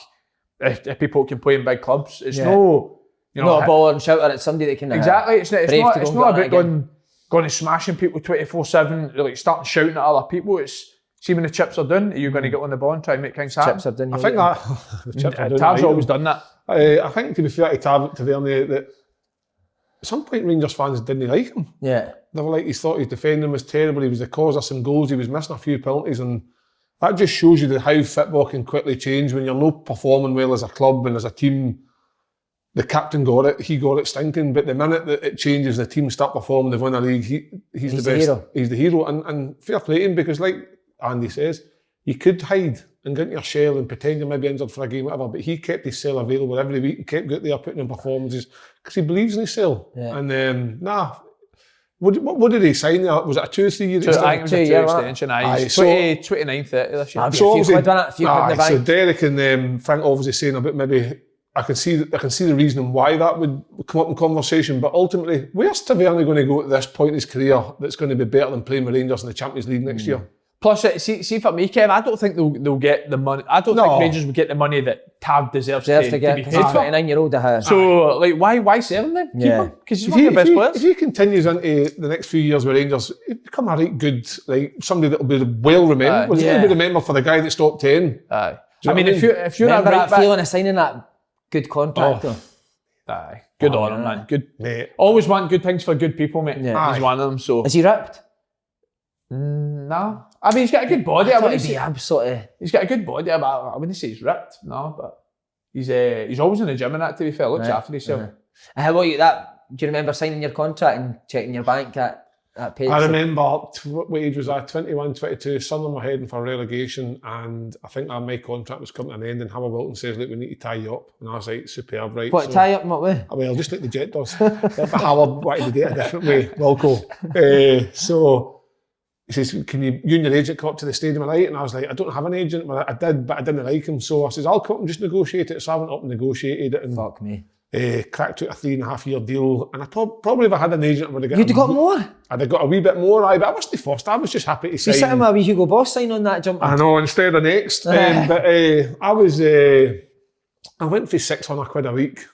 If people can play in big clubs, it's no, not a baller and shouter. It's somebody that can exactly. It's not about going going and smashing people 24/7, like starting shouting at other people. It's see when the chips are done, are you going to get on the ball and try and make things happen? Chips are done. I think that the chips are done. Tav's always done that. I think to be fair to Tav, to them, that at some point Rangers fans didn't like him. Yeah. They were like, he thought his defending was terrible. He was the cause of some goals. He was missing a few penalties, and that just shows you how football can quickly change when you're not performing well as a club and as a team. The captain got it, he got it stinking, but the minute that it changes, the team start performing, they've won a league, he's the best. Hero. He's the hero, and fair play to him, because like Andy says, you could hide and get into your shell and pretend you're maybe injured for a game, whatever, but he kept his cell available every week and kept out there putting in performances because he believes in his cell. Yeah. And what did he sign there? Was it a 2 or 3 year extension? I think it was a 2 extension. Aye, 29, 30 this year. So Derek and Frank obviously saying about maybe I can see the reason why that would come up in conversation, but ultimately, where's Tavernier going to go at this point in his career that's going to be better than playing with Rangers in the Champions League next year? Plus, see for me, Kev, I don't think they'll get the money. I don't think Rangers will get the money that Tav deserves to be paid for. 29-year-old. So, like, why sell him then? Yeah. Because he's one of the best players. If he continues into the next few years with Rangers, he'll become a right good, like somebody that'll be well remembered. He'll be remembered for the guy that stopped 10. Aye. I mean, if you're remember a right that feeling of signing that good contract though? Aye. Good on him, man. Good. Mate. Always want good things for good people, mate. Yeah. He's one of them. So is he ripped? No. I mean, he's got a good body. He's got a good body, but I wouldn't say he's ripped. No, but he's always in the gym and that. To be fair, looks after himself. How about you? Do you remember signing your contract and checking your bank at pace? I remember. What age was I? 21, 22. Sunderland were heading for relegation, and I think my contract was coming to an end. And Howard Wilton says, "Look, we need to tie you up." And I was like, "Superb, right?" What, tie up in what way? Well, just like the Jet does. But Howard wanted to do it a different way. Wilco. So he says, "Can you and your agent come up to the stadium tonight?" And I was like, "I don't have an agent." Well, I did, but I didn't like him. So I says, "I'll come up and just negotiate it." So I went up and negotiated it. And fuck me. Cracked out a 3.5-year deal, and I probably if I had an agent, I would have got. You'd have got more. I'd have got a wee bit more, but I wasn't forced. I was just happy to sign. You sitting with a wee Hugo Boss sign on that jumper. I know, instead of next. But I went for £600 a week,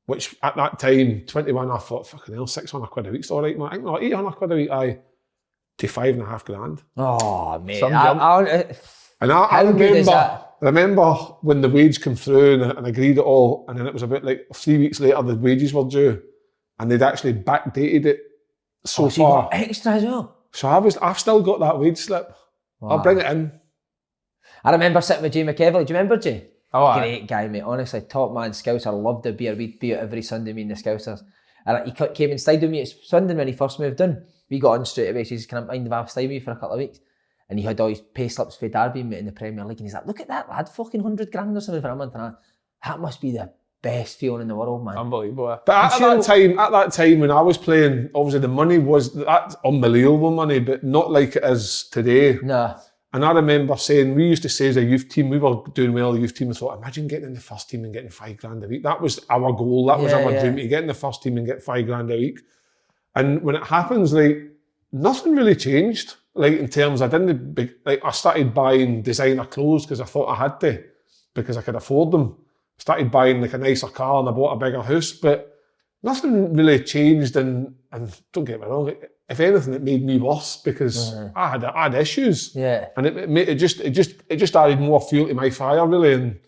which at that time, 21, I thought, fucking hell, £600 a week's all right, man. I think no, £800 a week, to £5.5 grand. Oh, mate. I remember when the wage came through and agreed it all, and then it was about like 3 weeks later the wages were due, and they'd actually backdated it so far. You got extra as well. So I've still got that wage slip. Wow. I'll bring it in. I remember sitting with Jay McEvely. Do you remember Jay? Oh, great guy, mate. Honestly, top man, Scouser. I loved the beer. We'd be out every Sunday, me and the Scousers. And he came and stayed with me at Swindon when he first moved in. We got on straight away. So he says, "Can I mind if I stay with you for a couple of weeks?" And he had all his pay slips for Derby in the Premier League, and he's like, "Look at that lad, fucking 100 grand or something for a month." And that must be the best feeling in the world, man. Unbelievable. But at that time when I was playing, obviously the money was that unbelievable money, but not like it is today. No. And I remember saying, we used to say as a youth team, we were doing well, the youth team, and thought, imagine getting in the first team and getting £5 a week. That was our goal. That was our dream, to get in the first team and get £5 a week. And when it happens, like, nothing really changed. Like, in terms, I started buying designer clothes because I thought I had to, because I could afford them. Started buying like a nicer car and I bought a bigger house, but nothing really changed. And don't get me wrong, if anything, it made me worse because I had issues. Yeah. And it just added more fuel to my fire, really.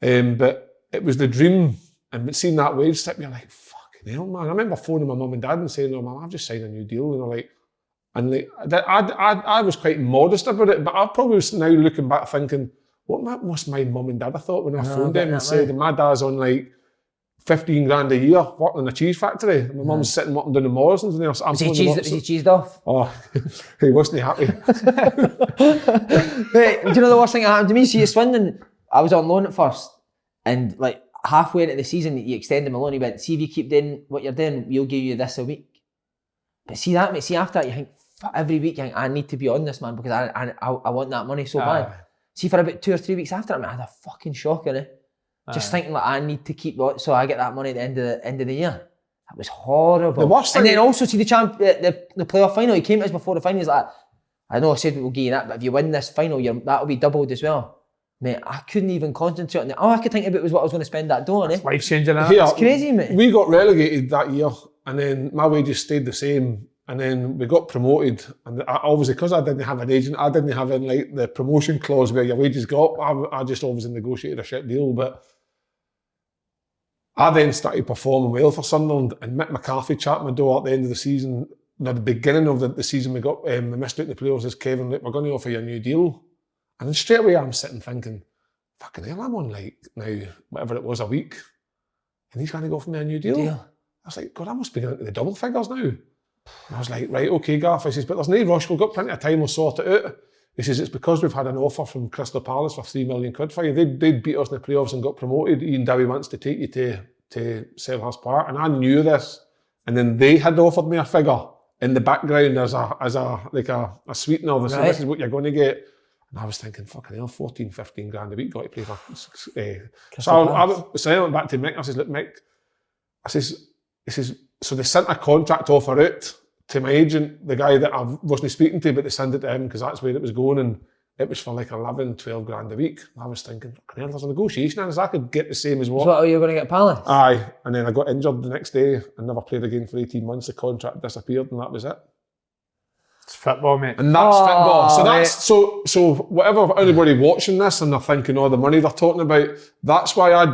And but it was the dream. And seeing that wage slip, you're like, fucking hell, man. I remember phoning my mum and dad and saying, "Oh, Mum, I've just signed a new deal." And they're like. And I was quite modest about it, but I probably was now looking back thinking, what must my mum and dad have thought when I phoned them and said, my dad's on like 15 grand a year working in a cheese factory. And my mum's sitting working down in Morrison's and was he cheesed off? Oh, he wasn't happy. Wait, do you know the worst thing that happened to me? See, at Swindon, I was on loan at first, and like halfway into the season, he extended my loan. He went, "See if you keep doing what you're doing, we'll give you this a week." But see that, mate, after that, you think, every week, you think, I need to be on this, man, because I want that money so bad. See, for about 2 or 3 weeks after that, I had a fucking shock in it. Just thinking, like, I need to keep so I get that money at the end of the year. That was horrible. The worst thing, and then also, see the playoff final, he came to us before the final, he's like, "I know I said we'll give you that, but if you win this final, that'll be doubled as well." Mate, I couldn't even concentrate on it. All I could think about was what I was going to spend that dough on. Life changing. It's crazy, mate. We got relegated that year, and then my wages stayed the same. and then we got promoted. And obviously, because I didn't have an agent, I didn't have any, like the promotion clause where your wages go up. I just obviously negotiated a shit deal. But I then started performing well for Sunderland, and Mick McCarthy chatted my door at the end of the season. At the beginning of the season, we missed out in the playoffs. Says, Kevin, look, we're going to offer you a new deal. And then straight away, I'm sitting thinking, fucking hell, I'm on like now, whatever it was, a week. And he's going to go for me a new deal. I was like, God, I must be getting into the double figures now. And I was like, right, okay, Gaff. He says, but there's no rush. We've got plenty of time. We'll sort it out. He says, it's because we've had an offer from Crystal Palace for £3 million for you. They'd beat us in the playoffs and got promoted. Ian Dowie wants to take you to Selhurst Park. And I knew this. And then they had offered me a figure in the background as a sweetener. They said, this is what you're going to get. And I was thinking, fucking hell, 14, 15 grand a week, got to play for. So I went back to Mick. I says, look, Mick, he says, so they sent a contract offer out to my agent, the guy that I wasn't speaking to, but they sent it to him because that's where it was going. And it was for like 11, 12 grand a week. And I was thinking, fucking hell, there's a negotiation. And I could get the same as what. So what, are you going to get Palace? Aye. And then I got injured the next day and never played again for 18 months. The contract disappeared and that was it. It's football, mate. And that's football. So that's so whatever anybody watching this and they're thinking, the money they're talking about, that's why I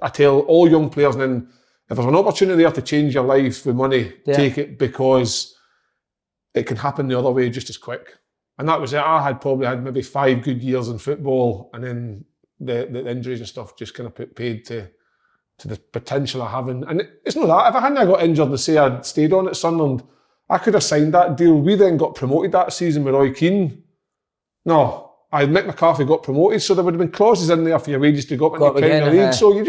I tell all young players, and then if there's an opportunity there to change your life with money, take it, because it can happen the other way just as quick. And that was it. I probably had maybe 5 good years in football, and then the injuries and stuff just kind of paid to the potential of having. And it's not that. If I hadn't got injured and say I'd stayed on at Sunderland, I could have signed that deal. We then got promoted that season with Roy Keane. No, Mick McCarthy got promoted, so there would have been clauses in there for your wages to go up in the Premier League. So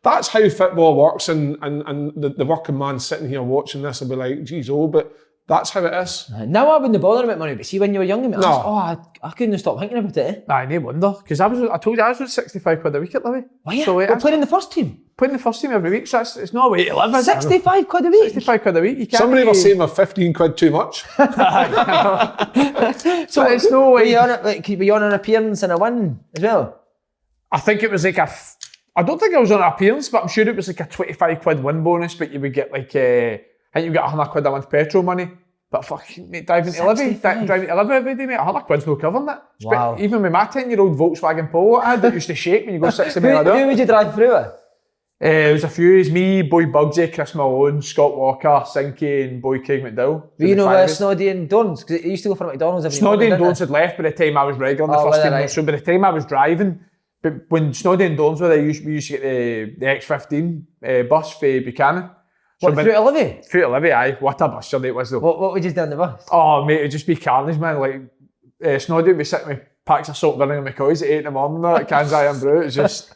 that's how football works, and the working man sitting here watching this will be like, geez, but that's how it is. Now I wouldn't bother about money, but see when you were young, I couldn't stop thinking about it. Aye, no wonder. Because I told you I was on 65 quid a week at Livy. Why? So we're playing in the first team? Playing the first team every week, so it's not a way to live, is 65 quid a week? 65 quid a week. You can't. Somebody was saying we're 15 quid too much. So it's no way. Were you on an appearance and a win as well? I think it was like I don't think I was on an appearance, but I'm sure it was like a 25 quid win bonus, but you would get like, I think you get 100 quid a month petrol money. But fucking, mate, driving to Livy every day, mate, 100 quid's no covering that. Wow. Even with my 10-year-old Volkswagen Polo I had that used to shake when you go 60 miles an hour. Who would you drive through it? There was a few. It was me, Boy Bugsy, Chris Malone, Scott Walker, Sinky and Boy Craig McDowell. Do you know Snoddy and Dons? Because it used to go for McDonald's every Snoddy morning, and Dons had left by the time I was regular in the first team. Right. So by the time I was driving, but when Snoddy and Dons were there, we used to get the X15 bus for Buchanan. So through to Livy? Through to Livy, aye. What a bus journey it was though. What would you do on the bus? Oh mate, it'd just be carnage, man. Like Snoddy would be sitting with packs of salt Birmingham McCoys at 8 in the morning at Cans Iron Brew. It was just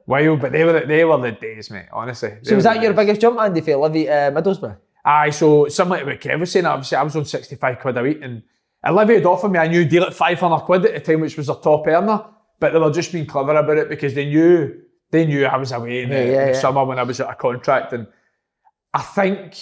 wild, but they were the days, mate, honestly. So was that your biggest jump, Andy, for Livy Middlesbrough? Aye, so similar to what Kev was saying, obviously I was on 65 quid a week, and Livy had offered me a new deal at 500 quid at the time, which was their top earner, but they were just being clever about it because they knew I was away in the summer when I was at a contract. And I think,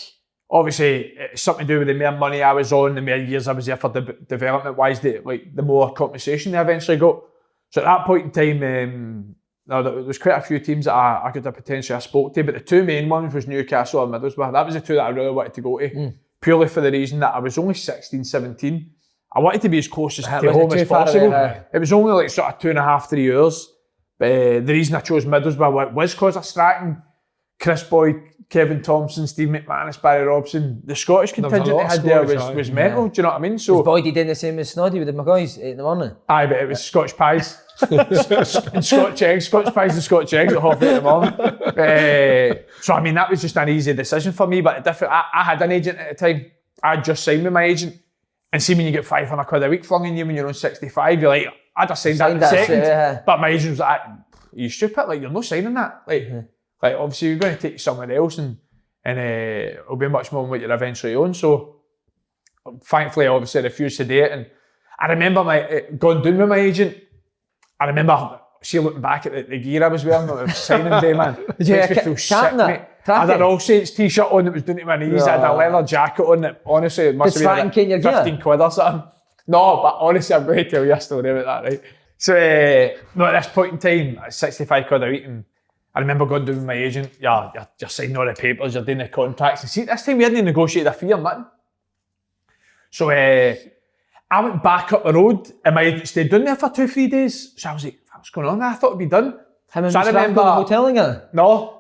obviously, it's something to do with the more money I was on, the more years I was there for development-wise, the more compensation they eventually got. So at that point in time, there was quite a few teams that I could have potentially spoke to, but the two main ones was Newcastle and Middlesbrough. That was the two that I really wanted to go to, purely for the reason that I was only 16, 17. I wanted to be as close to home as possible. It was only like sort of 2.5, 3 years. The reason I chose Middlesbrough was because of Stratton, Chris Boyd, Kevin Thompson, Steve McManus, Barry Robson. The Scottish contingent they had there was mental, do you know what I mean? So was Boydie doing the same as Snoddy with the McCoys in the morning? Aye, but it was Scotch pies and Scotch eggs. Scotch pies and Scotch eggs at 8:30 in the morning. So I mean, that was just an easy decision for me, but I had an agent at the time. I'd just signed with my agent, and see when you get 500 quid a week flung in you when you're on 65, you're like, I'd have signed that in a second. But my agent was like, are you stupid? Like, you're not signing that. Like obviously you're going to take you somewhere else and it'll be much more than what you're eventually on. So thankfully, obviously I refused to do it. And I remember going down with my agent. I remember looking back at the gear I was wearing at the signing day, man. Did you feel sick, mate. I had an All Saints t-shirt on that was down to my knees. I had a leather jacket on that, honestly, it must have been like 15 quid or something. No, but honestly, I'm going to tell you a story about that, right? So, at this point in time, 65 quid a week, and I remember going down with my agent, you're signing all the papers, you're doing the contracts. And see, this time we hadn't negotiated a fee or nothing. So I went back up the road and my agent stayed down there for 2-3 days. So I was like, what's going on? I thought it'd be done. So I remember the hotel again? No,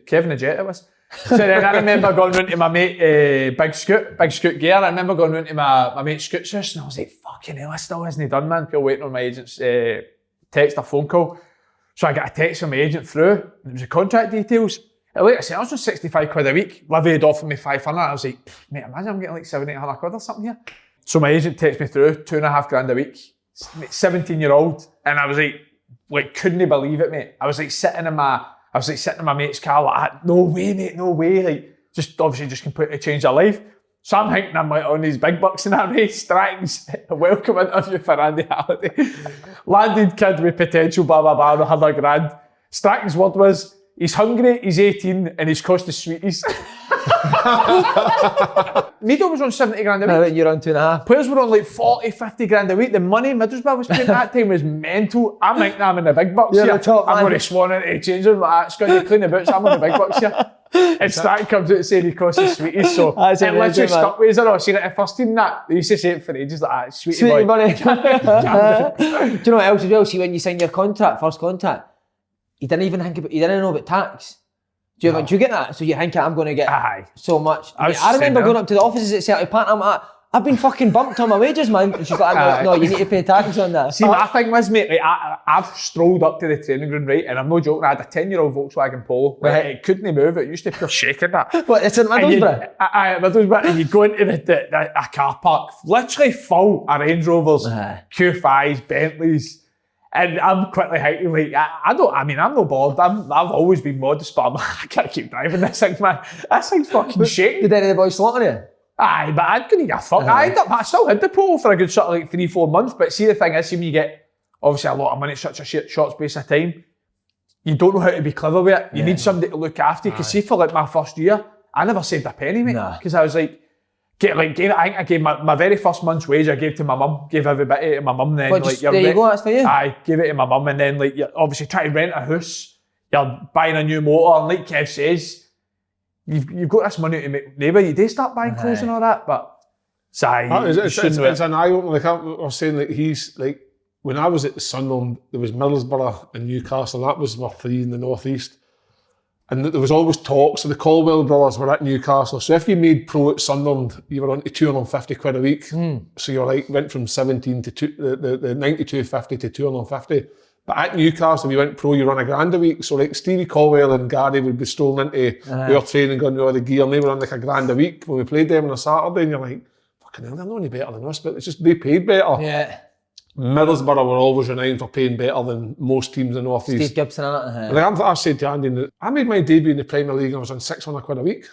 Kevin the Jet it was. So then I remember going round to my mate, Big Scoot Gear. I remember going round to my mate Scoot's house and I was like, fucking hell, I still hasn't done, man. Still waiting on my agent's text or phone call. So I got a text from my agent through, and it was the contract details. And like I said, I was on 65 quid a week. Livy had offered me 500. I was like, mate, imagine I'm getting like 700-800 quid or something here. So my agent texted me through, 2.5 grand a week. 17-year-old. And I was like, couldn't believe it, mate. I was like sitting in my mate's car like, no way, mate, no way. Like, just completely changed their life. So I'm thinking I'm like on these big bucks in that race. Strachan's welcome interview for Andy Halliday. Landed kid with potential, blah, blah, blah, 100 grand. Strachan's word was, he's hungry, he's 18, and he's cost the sweeties. Mido was on 70 grand a week. No, you're on 2.5. Players were on like 40, 50 grand a week. The money Middlesbrough was paying that time was mental. I'm thinking I'm in the big bucks You're here. the top I'm man. going to swan into the change room like that. Scotty, clean the boots, I'm in the big bucks here. And Strachan comes out saying he costs the sweeties. So That's it amazing, literally man. stuck with us. I know, I've seen it at first team that. They used to say it for ages like that. Sweetie Sweetie boy. money. Do you know what else as well? See, when you sign your first contract, you didn't know about tax. Do you get that? So you think I'm going to get so much. I remember going up to the offices at Celtic Park and I'm like, I've been fucking bumped on my wages, man. And she's like, no, you need to pay tax on that. See, my thing was, mate, like, I've strolled up to the training ground, right, and I'm no joking, I had a 10-year-old Volkswagen Polo. Right. It couldn't move, it used to pure shaking that. What, it's in Middlesbrough? Middlesbrough, and you go into a car park, literally full of Range Rovers, Q5s, Bentleys, and I'm quickly hiking, like, I'm no bored, I've always been modest, but I'm like, I can't keep driving this thing, man. This thing's fucking shaking. Did any of the boys slaughter you? Aye, but I couldn't give a fuck. I still had the Polo for a good sort of like 3-4 months, but see, the thing is, when you get obviously a lot of money in such a short space of time, you don't know how to be clever with it. You need somebody to look after you. Because see, for like my first year, I never saved a penny, mate. Because I was like, I think I gave my very first month's wage, I gave to my mum, gave every bit to my mum. Then, like, there you go, that's for you. I gave it to my mum, and then like you're obviously trying to rent a house, you're buying a new motor, and like Kev says, you've got this money to make neighbour. You do start buying clothes and all that, but it's an eye opener. Like I was saying, like he's like when I was at Sunderland, there was Middlesbrough and Newcastle. That was my three in the northeast, and there was always talks. So the Caldwell brothers were at Newcastle. So if you made pro at Sunderland, you were on to 250 quid a week. So you're like went from 17 to the 92.50 to 250. But at Newcastle, if you went pro, you run $1,000 a week. So like Stevie Caldwell and Gary would be strolling into our training, going to all the gear, and they were on like $1,000 a week when we played them on a Saturday. And you're like, fucking hell, they're not any better than us, but it's just they paid better. Yeah. Middlesbrough were always renowned for paying better than most teams in the North East. Steve Gibson in it. Like I said to Andy, I made my debut in the Premier League and I was on 600 quid a week.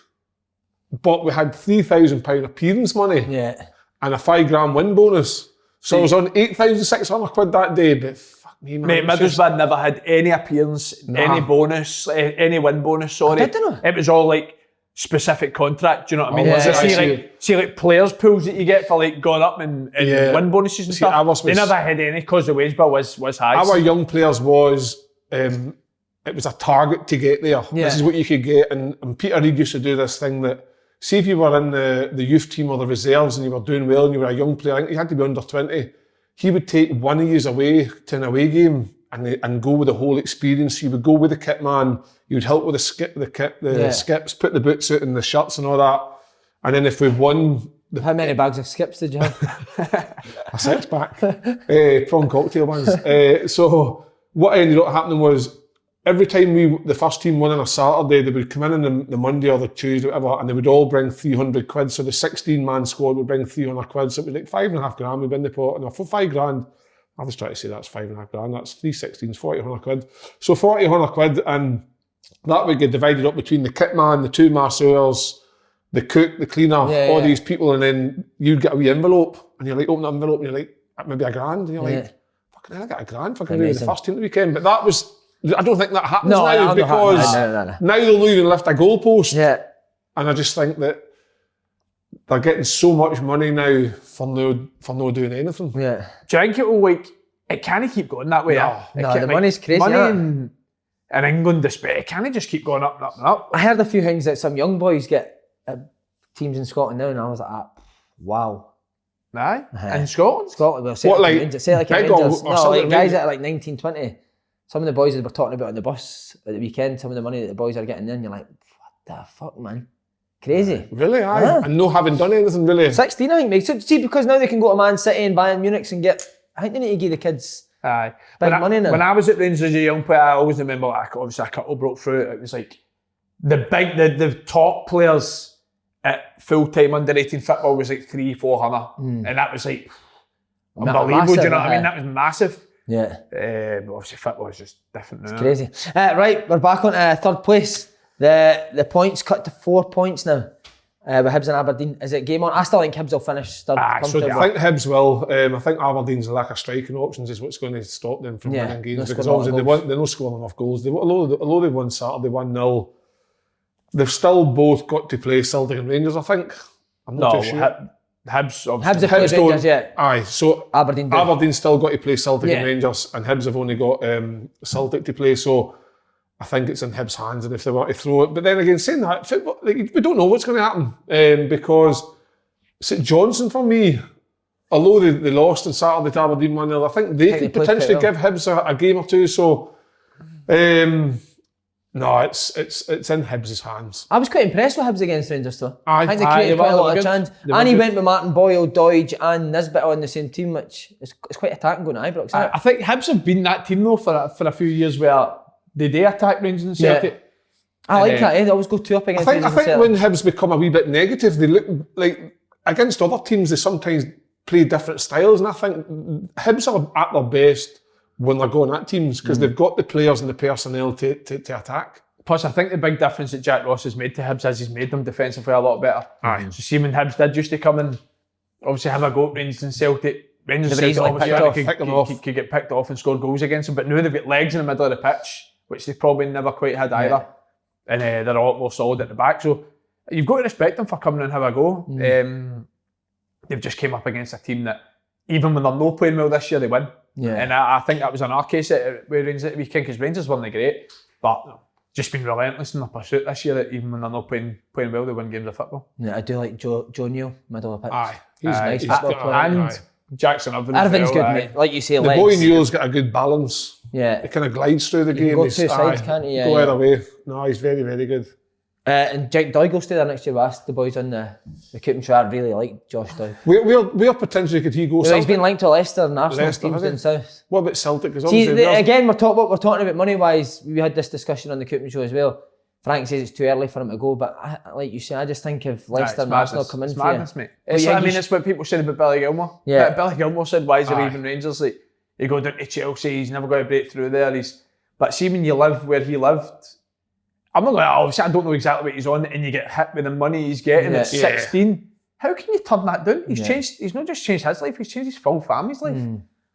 But we had £3,000 appearance money and a £5 win bonus. So I was on 8,600 quid that day, but fuck me, man. Mate, Middlesbrough never had any appearance, any bonus, any win bonus, sorry. It was all like specific contract, do you know what I mean? See like players pools that you get for like going up and win bonuses and stuff. They never had any because the wage bill was high. Our young players was, it was a target to get there. This is what you could get. And Peter Reid used to do this thing that, see if you were in the youth team or the reserves and you were doing well and you were a young player, I think you had to be under 20, he would take one of you away to an away game and go with the whole experience. You would go with the kit man, you would help with the skips, put the boots out and the shirts and all that. And then if we won... How many bags of skips did you have? A 6-pack. Prawn cocktail ones. So what ended up happening was every time the first team won on a Saturday, they would come in on the Monday or the Tuesday, whatever, and they would all bring 300 quid. So the 16-man squad would bring 300 quid. So it was like $5.5 we'd be in the pot. And for $5,000, I was trying to say that's $5.5. That's 3 16s, 4,100 quid. So 4,100 quid, and that would get divided up between the kit man, the 2 masseurs, the cook, the cleaner, all these people, and then you'd get a wee envelope, and you're like, open the envelope, and you're like, maybe $1,000, and you're like, fucking hell, I got $1,000 for going to the first team the weekend. But that was, I don't think that happens now, because now they'll not even lift a goalpost. And I just think that they're getting so much money now for no doing anything. Do you think it will it can't keep going that way? No, the money's crazy. in England, especially, can they just keep going up and up and up? I heard a few things that some young boys get at teams in Scotland now, and I was like, wow. Aye, in Scotland? Scotland, well, What, like, Rangers, big Rangers. or No, like Celtic guys Rangers? that are like 19, 20. Some of the boys that were talking about on the bus at the weekend, some of the money that the boys are getting in, you're like, what the fuck, man? Crazy. Really, aye. Yeah. And no having done anything, really. 16, I think, mate. So, see, because now they can go to Man City and Bayern Munich and get, I think they need to give the kids Aye. big money now. When I was at Rangers as a young player, I always remember, like, obviously a couple broke through it. It was like the top players at full-time under-18 football was like 300-400. And that was like unbelievable, massive, do you know what I mean? That was massive. Yeah. But obviously football is just different now. Crazy. Right, we're back on third place. The points cut to 4 points now with Hibs and Aberdeen. Is it game on? I still think Hibs will finish third. So I think Hibs will. I think Aberdeen's lack of striking options is what's going to stop them from winning games, because obviously they're not scoring enough goals. Although they won Saturday 1-0, they've still both got to play Celtic and Rangers, I think. I'm not too sure. Hibs have played Rangers yet. Aye, so Aberdeen's still got to play Celtic and Rangers, and Hibs have only got Celtic to play, so I think it's in Hibs' hands, and if they want to throw it. But then again, saying that, football, like, we don't know what's going to happen, because St Johnstone, for me, although they lost on Saturday to Aberdeen 1-0, I think they could potentially give Hibs a game or two, so no, it's in Hibs' hands. I was quite impressed with Hibs against Rangers though. I think they they created were quite a lot good. of chance. They were And he good. went with Martin Boyle, Doidge and Nisbet on the same team, which is quite attacking going to Ibrox, isn't it? I think Hibs have been that team though for a few years where they do attack Rangers and Celtic. I like that, They always go two up against I Rangers think and when Celtic. Hibs become a wee bit negative, they look like, against other teams, they sometimes play different styles, and I think Hibs are at their best when they're going at teams, because they've got the players and the personnel to attack. Plus, I think the big difference that Jack Ross has made to Hibs is he's made them defensively a lot better. Aye. So see, when Hibs did used to come and obviously have a go at Rangers and Celtic, Rangers They and were Celtic easily obviously picked off. could get picked off and score goals against them, but now they've got legs in the middle of the pitch, which they probably never quite had either. And they're a lot more solid at the back. So you've got to respect them for coming and have a go. They've just came up against a team that, even when they're not playing well this year, they win. Yeah. And I think that was in our case with Rangers at the weekend, because Rangers weren't great, but just been relentless in their pursuit this year, that even when they're not playing well, they win games of football. Yeah, I do like Joe Neal, middle of the pitch. Aye, He's a nice he's football got- player. And aye. Jackson Irvine. Irvin's good, aye. mate. Like you say, The legs. boy Newell's got a good balance. Yeah. He kind of glides through the can game. go He's- two sides, aye, can't he? Yeah, go yeah. either way. No, he's very, very good. And Jake Doig will stay there next year. We asked the boys on the Cooping Show. I really like Josh Doig. Where potentially could he go? Well, he's Celtic? been linked to Leicester and Arsenal Leicester, teams has he? down south. What about Celtic? Because See, obviously there's- again, we're talking about money wise. We had this discussion on the Cooping Show as well. Frank says it's too early for him to go, but like you say, I just think if Leicester and Arsenal come in it's for madness, you, mate. It's, yeah, I mean, it's what people said about Billy Gilmore. Yeah. Billy Gilmore said, why is he Aye. leaving Rangers? Like, he go down to Chelsea, he's never going to break through there. But see, when you live where he lived, I'm not going to, obviously I don't know exactly what he's on, and you get hit with the money he's getting at Yeah. 16. How can you turn that down? He's Yeah. changed, he's not just changed his life, he's changed his full family's life.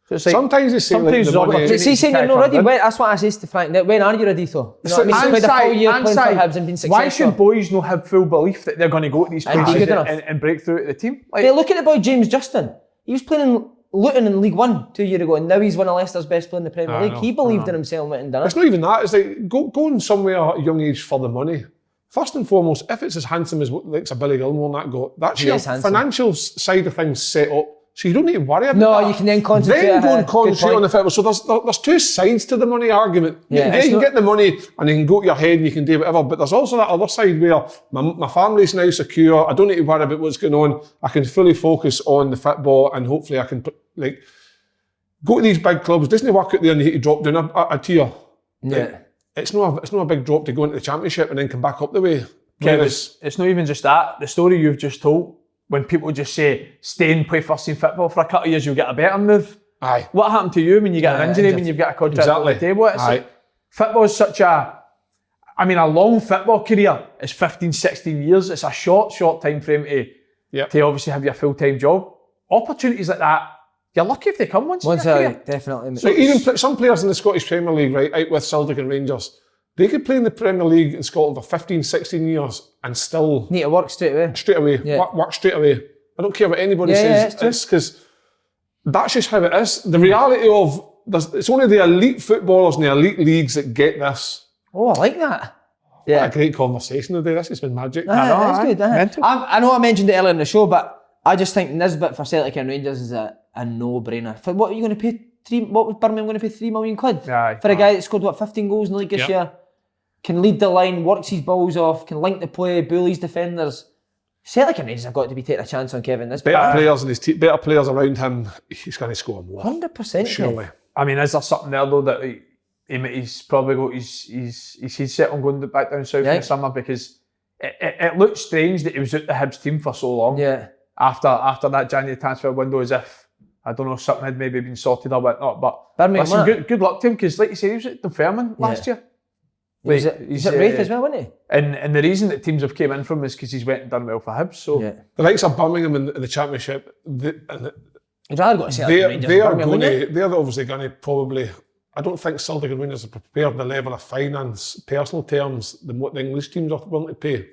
So it's like, sometimes they say like sometimes the there's money. opportunities see, saying you're not ready. Come When, that's what I says to Frank. When are you ready though? You know what I mean? And He's played a full year and playing for side, Hibs and been successful. why should boys not have full belief that they're going to go to these And be places good enough? and break through to the team? Like, Hey, look at the boy James Justin. He was playing in Luton in League One 2 years ago, and now he's one of Leicester's best players in the Premier League. know, He believed in himself and went and done It's it. not even that. It's like going somewhere at a young age for the money. First and foremost, if it's as handsome as like a Billy Gilmore and that got, that's He your is handsome. financial side of things set up. So you don't need to worry about No, that. you can then concentrate. Then go and good concentrate point. on the football. So there's two sides to the money argument. Yeah, you it's can not- get the money and you can go to your head and you can do whatever, but there's also that other side where my family's now secure. I don't need to worry about what's going on. I can fully focus on the football, and hopefully I can go to these big clubs. Doesn't it work out there and you hate to drop down a tier? Yeah. It's not a big drop to go into the Championship and then come back up the way. Kev, Whereas- it's not even just that. The story you've just told, when people just say, stay and play first team football for a couple of years, you'll get a better move. Aye. What happened to you when you get an injury, injured. when you've got a contract on Exactly. the table? It's Aye. like, football is such a long football career is 15, 16 years. It's a short time frame to obviously have your full-time job. Opportunities like that, you're lucky if they come once in your career. Definitely. So even some players in the Scottish Premier League, right, out with Celtic and Rangers, they could play in the Premier League in Scotland for 15, 16 years and still need to work straight away. straight away, Yeah. work straight away. I don't care what anybody Yeah, yeah, says. it's true. It's because that's just how it is. The reality of it's only the elite footballers in the elite leagues that get this. Oh, I like that. What Yeah. a great conversation today. This has been magic. That's good. Mental. I know I mentioned it earlier in the show, but I just think Nisbet for Celtic and Rangers is a no-brainer. For what are you going to pay? What was Birmingham going to pay? £3 million? Aye. For a guy that scored 15 goals in the league this year, can lead the line, works his balls off, can link the play, bullies defenders. Celtic and Rangers have got to be taking a chance on Kevin Nisbet. Better players in his team, better players around him. He's going to score more. 100%. Surely. I mean, is there something there though that he's probably got his head set on going back down south in the summer, because it looked strange that he was out the Hibs team for so long. Yeah. After that January transfer window, as if, I don't know, something had maybe been sorted or whatnot. But Birmingham, listen, good luck to him, because like you said, he was at Dunfermline last year. He's at Wraith as well, wasn't he? And the reason that teams have came in from is because he's went and done well for Hibs. So The likes of Birmingham in the Championship, You'd rather go to Celtic and Rangers than Birmingham, wouldn't you? they're obviously going to probably. I don't think Celtic and Rangers are prepared the level of finance, personal terms, than what the English teams are willing to pay.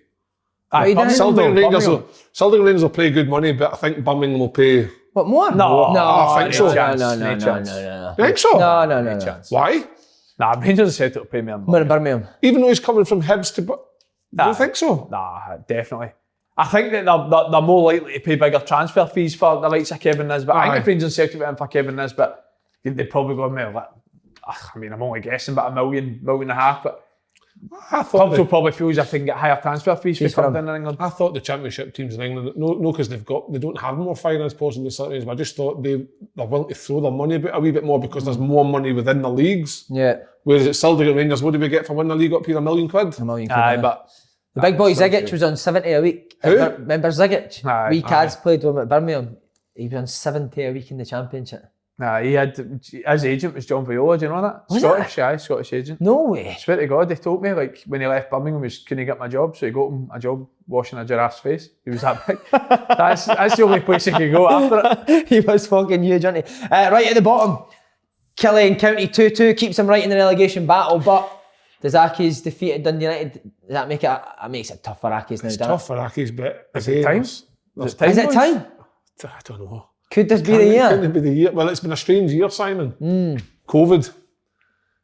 Celtic and Rangers will pay good money, but I think Birmingham will pay. What, more? No, I think so. No. You think so? No. Chance. Why? Nah, Rangers have said it'll pay me More than Birmingham. Even though he's coming from Hibs to. Do you think so? Nah, definitely. I think that they're more likely to pay bigger transfer fees for the likes of Kevin Nisbet. I think if Rangers and Celtic went in for Kevin Nisbet, they'd probably go, I mean, I'm only guessing, but £1.5 million. But I thought clubs will probably feel as if they can get higher transfer fees for something in England. I thought the Championship teams in England, no, because they don't have more finance possibly, but I just thought they're willing to throw their money about a wee bit more because there's more money within the leagues. Yeah. Whereas at Celtic and Rangers, what do we get for winning the league up here? £1 million? £1 million. Aye, but the big boy Zigic was on 70 a week. Who? Remember Zigic? Aye. We Cads played with him at Birmingham. He was on 70 a week in the Championship. nah, his agent was John Viola, do you know that? Was Scottish agent. No way. I swear to God, they told me, like, when he left Birmingham, he couldn't get my job, so he got him a job washing a giraffe's face. He was that big. that's the only place he could go after it. He was fucking huge, wasn't he? Right at the bottom, Killie and County 2-2 keeps him right in the relegation battle, but does Aki's defeated Dundee United, does that make it, makes it tough for Aki's now, It's doesn't tough for Aki's, but Is it time? it? Is it time? I don't know. Could this be the year? Couldn't it be the year? Well, it's been a strange year, Simon. COVID.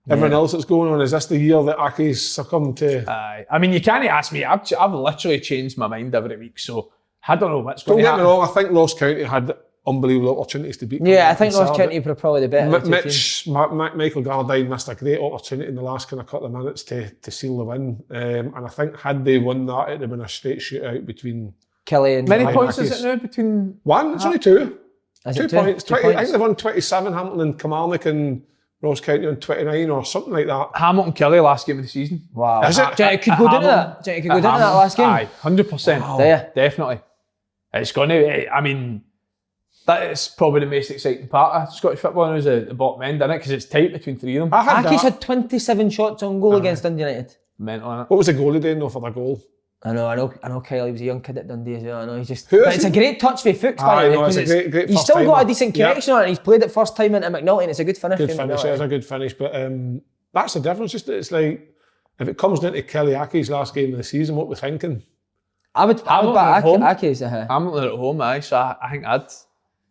Everything else that's going on, is this the year that Aki's succumbed to? Aye. I mean, you can't ask me. I've literally changed my mind every week, so I don't know what's Don't going to get me happen. wrong, I think Ross County had unbelievable opportunities to beat. Yeah, I think Cardiff. Ross County were probably the better of the two teams. Michael Gardyne missed a great opportunity in the last kind of couple of minutes to seal the win. And I think had they won that, it'd have been a straight shootout between... Killie and... Many Aye, points is Aki's. it now between... One, it's only two. Is 2 it points. 2 I points? think they've won 27, Hamilton and Kilmarnock, and Ross County on 29 or something like that. Hamilton Kelly last game of the season. Wow. Is it? Do you think it could go down to that? Do you think it could go down to that last game? Aye, 100%. There. Definitely. It's going to... I mean, that is probably the most exciting part of Scottish football now, is the bottom end, isn't it? Because it's tight between three of them. Aki's had 27 shots on goal against Dundee United. Mental, innit? What was the goalie doing though for the goal? I know Kylie was a young kid at Dundee as well. I know he's just. Who But is it's a he? great touch for Fuchs, by Aye, the way. no, it's 'cause a great he's first still got a timer. decent Yep. connection on it. He's played it first time into McNulty, and it's a good finish. Good for finish, McNulty. it is a good finish. But that's the difference. Just it's like, if it comes down to Kelly Aki's last game of the season, what we're thinking? I would Hamilton back at home. Aki's. Hamilton at home, aye, so I think I'd...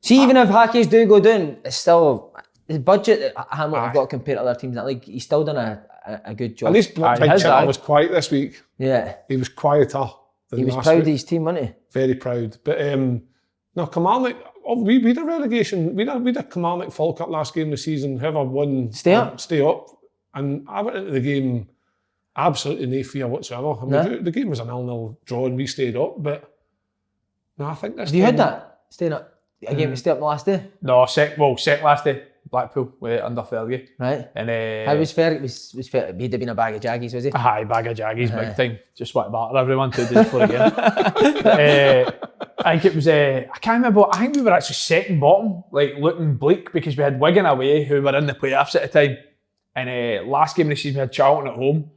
See, even if Aki's do go down, it's still the budget that Hamilton have Aye. got compared to other teams in that league. He's still done a good job. At least Aye, Big his Chipper eye. was quiet this week. Yeah, He was quieter than he was last proud week. of his team, wasn't he? Very proud. But no, Kilmarnock, we had a relegation, we had a Kilmarnock Falkirk last game of the season. Whoever won, Stay up. Stay up. And I went into the game absolutely no fear whatsoever. I mean, No. the game was a 0-0 draw and we stayed up. But no, I think this Have you time- heard that? Staying up. A game to stay up the last day, No, second last day, Blackpool, with under Ferry. right? And How was Ferry? Was Ferry? He'd have been a bag of jaggies, was he? a high bag of jaggies, big time. Just want to batter everyone 2 days before again. I think it was, I can't remember, I think we were actually second bottom, like looking bleak, because we had Wigan away, who were in the playoffs at the time. And last game of the season, we had Charlton at home,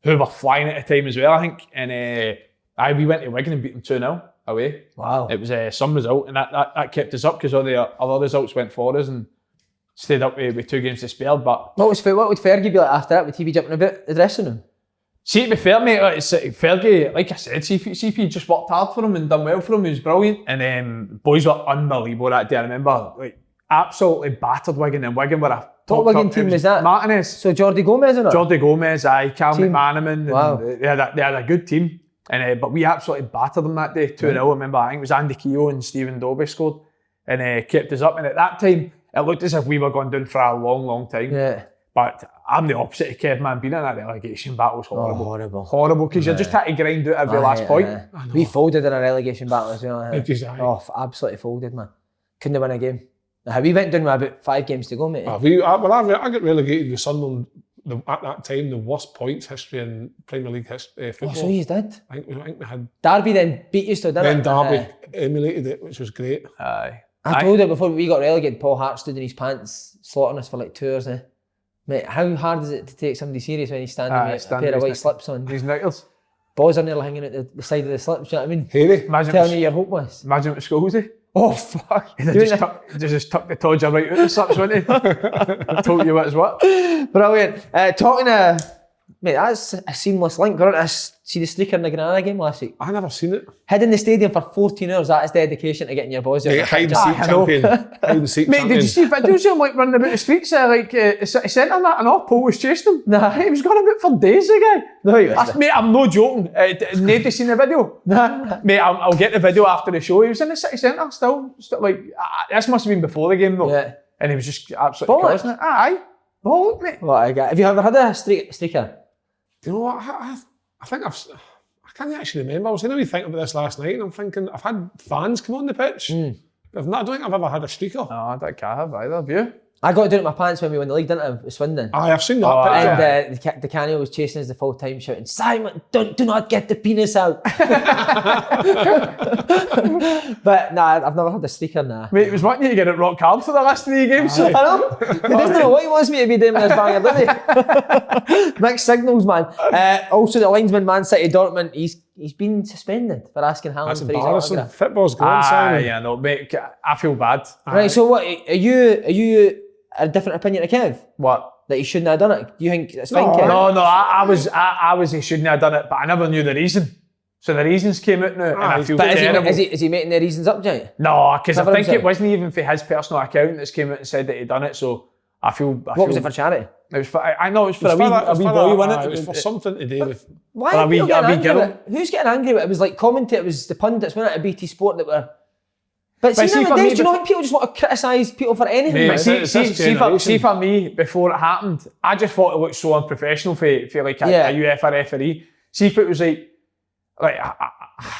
who were flying at the time as well, I think. And we went to Wigan and beat them 2-0 away. Wow. It was some result, and that kept us up, because all the other results went for us and stayed up with 2 games to spare. But What would Fergie be like after that? Would he be jumping about the dressing room? see, to be fair, mate, Fergie, like I said, see if he just worked hard for him and done well for him, he was brilliant. And boys were unbelievable that day. I remember, like, absolutely battered Wigan, and Wigan were a top Wigan team was that? Martinez. So Jordi Gomez or not? Jordi Gomez, Cal McManaman. Wow. They had a good team. And but we absolutely battered them that day, 2-0. I remember, I think it was Andy Keogh and Stephen Dobie scored and kept us up. And at that time, it looked as if we were going down for a long, long time. Yeah. But I'm the opposite of Kev, man. Being in that relegation battle was horrible. Oh, horrible. Horrible, because you just had to grind out every last point. We folded in a relegation battle as well. Oh, absolutely folded, man. Couldn't win a game. We went down with about 5 games to go, mate. I got relegated with Sunderland at that time, the worst points history in Premier League football. Oh, so you did? I think we had... Derby then beat you still, didn't it? Then Derby emulated it, which was great. Aye. I told you before we got relegated, Paul Hart stood in his pants slaughtering us for like 2 hours. Mate, how hard is it to take somebody serious when he's standing with a pair of white slips on? These knickers. Balls are nearly hanging out the side of the slips, you know what I mean? Hairy. Telling you you're hopeless. Imagine what school was he? Oh, fuck. They just tuck the Todger right out the slips, wouldn't he? I told you what's what. Brilliant. Talking to... Mate, that's a seamless link. I see the streaker in the Granada game last week. I never seen it. Hid in the stadium for 14 hours. That is dedication to getting your boys out. Hide and seek champion. Hide and seek Mate, champion. did you see videos of him like running about the streets like the city centre and that, and all Paul was chasing him? Nah. Mate, he was going about for days, the guy. No, he was. Mate, I'm no joking. Nobody seen the video? Nah. Mate, I'll get the video after the show. He was in the city centre still like, this must have been before the game though. Yeah. And he was just absolutely Bollock. causing it. Aye. Bollock, mate. What a guy. Have you ever had a streaker? You know what? I think I can't actually remember. I was thinking about this last night, and I'm thinking I've had fans come on the pitch. But I don't think I've ever had a streaker. No, I don't have either. Have you? I got it down at my pants when we won the league, didn't I? With Swindon. Aye, I've seen that picture. And the Canio was chasing us the full time, shouting, "Simon, do not get the penis out." But nah, I've never had a streaker. Nah. Mate, he was wanting you to get it rock hard for the last 3 games. I know. He doesn't know what he wants me to be doing with this banger, does he? Mixed signals, man. Also, the linesman Man City Dortmund, he's been suspended for asking Halliday That's for his embarrassing. autograph. Football's gone, Simon. Yeah, no, mate, I feel bad. Right, so what, are you a different opinion to Kev? What? That he shouldn't have done it? You think it's fine, No, Kev? No, I was he shouldn't have done it, but I never knew the reason. So the reasons came out now, and I feel But terrible. is he making the reasons up, Jay? No, because I Cover think himself. it wasn't even for his personal account that came out and said that he'd done it, so I feel... What was it for charity? It was for, I know it was for a wee boy, wasn't It was for something to do with... Why Well, are people getting a wee angry girl. with it? Who's getting angry with it? It was like commentators, it was the pundits, wasn't it, at BT Sport that were... But see, see, for nowadays, me, do you know when people just want to criticise people for anything? Mate, man? it's this generation. see for me, before it happened, I just thought it looked so unprofessional for like a UEFA referee. See if it was like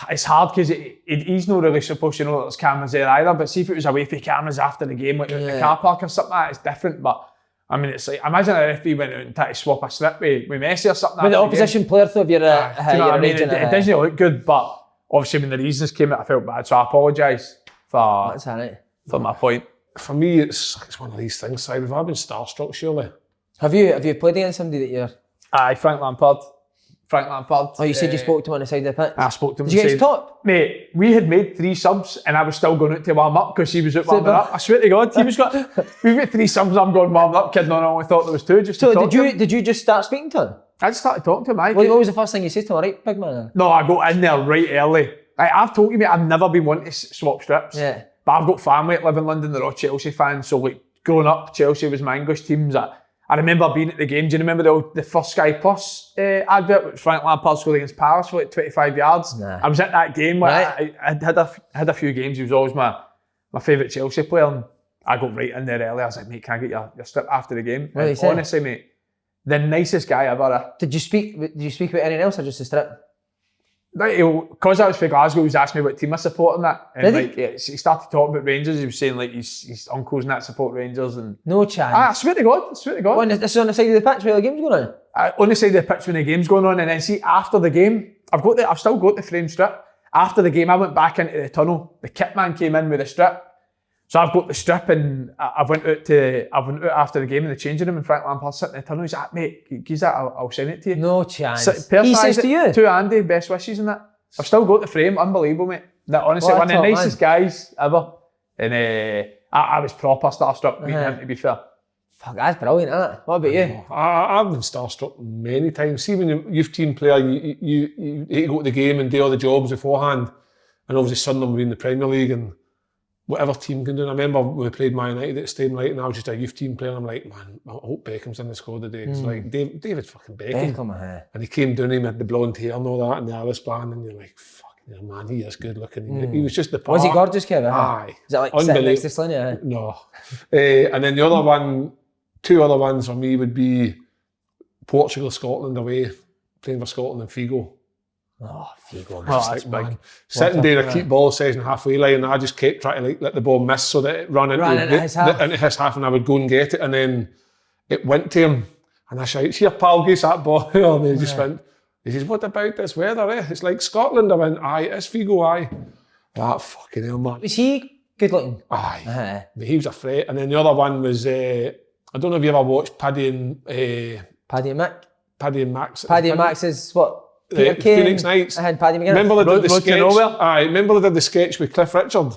it's hard because he's not really supposed to know that there's cameras there either, but see if it was away from cameras after the game, like in the car park or something like that, it's different. But I mean, it's like, imagine a referee went out and tried to swap a slip with Messi or something. With the opposition player, though, if you're Do you know what I mean? It doesn't look good, but obviously when the reasons came out, I felt bad, so I apologise for That's all right. my point. For me, it's one of these things, Si. We've all been starstruck, surely. Have you played against somebody that you're... Aye, Frank Lampard. Oh, you said you spoke to him on the side of the pitch? I spoke to him. Did you get his and said, top? Mate, we had made 3 subs and I was still going out to warm up because he was out warming up. I swear to God, we've got 3 subs, I'm going warming up, kidding on, I only thought there was 2 just to So talk to him. did you just start speaking to him? I just started talking to him, aye. What was the first thing you said to him? All right, big man? No, I got in there right early. I've told you, mate, I've never been one to swap strips. Yeah. But I've got family that live in London, they're all Chelsea fans, so like growing up, Chelsea was my English teams. I remember being at the game. Do you remember the first Sky Plus advert with Frank Lampard scored against Palace for like 25 yards? Nah. I was at that game. Right. I had a few games. He was always my favourite Chelsea player. And I got right in there early. I was like, mate, can I get your strip after the game? What did he say? Honestly, mate, the nicest guy ever. Did you speak about anything else or just the strip? Because I was from Glasgow, he was asking me what team I support and that. And Did he? he started talking about Rangers. He was saying like his uncles and that support Rangers. And No chance. I swear to God. Oh, and this is on the side of the pitch where the game's going on? On the side of the pitch when the game's going on, and then see after the game, I've still got the frame strip. After the game, I went back into the tunnel. The kit man came in with the strip, so I've got the strip, and I went out after the game in the changing room, and Frank Lampard sitting in the tunnel. He's like, mate, give that, I'll send it to you. No chance. Personalised He says to you? it to Andy, best wishes and that. I've still got the frame, unbelievable, mate. That honestly, What a one of the top nicest guys ever, and I was proper starstruck meeting him, to be fair. Fuck, that's brilliant, isn't it? What about you? I've been starstruck many times. See, when you're a youth team player, you hate to go to the game and do all the jobs beforehand. And obviously Sunderland were in the Premier League, and whatever team can do. And I remember when we played Man United at Stadium Light and I was just a youth team player. I'm like, man, I hope Beckham's in the squad today. It's like David fucking Beckham. And he came down, he had the blonde hair and all that and the Alice band, and you're like, fucking man, he is good looking. He was just the part. Was he gorgeous, Kevin? Aye. Is that like sitting next to Slinny? No. And then the other one, two other ones for me would be Portugal, Scotland away, playing for Scotland and Figo. Oh, Figo. That's big. Sitting there, a keep ball session halfway line, and I just kept trying to let the ball miss so that it ran into his half, and I would go and get it, and then it went to him, and I shouted, "Here, pal, give that ball." And he just went. He says, "What about this weather? It's like Scotland." I went, "Aye, it's Figo, aye." That fucking hell, man. Was he good looking? Aye. But he was a threat. And then the other one was, I don't know if you ever watched Paddy and Max. Paddy and Max is what? Phoenix Knights. I had Paddy McGuinness. Remember they did the sketch? Remember they did the sketch with Cliff Richard?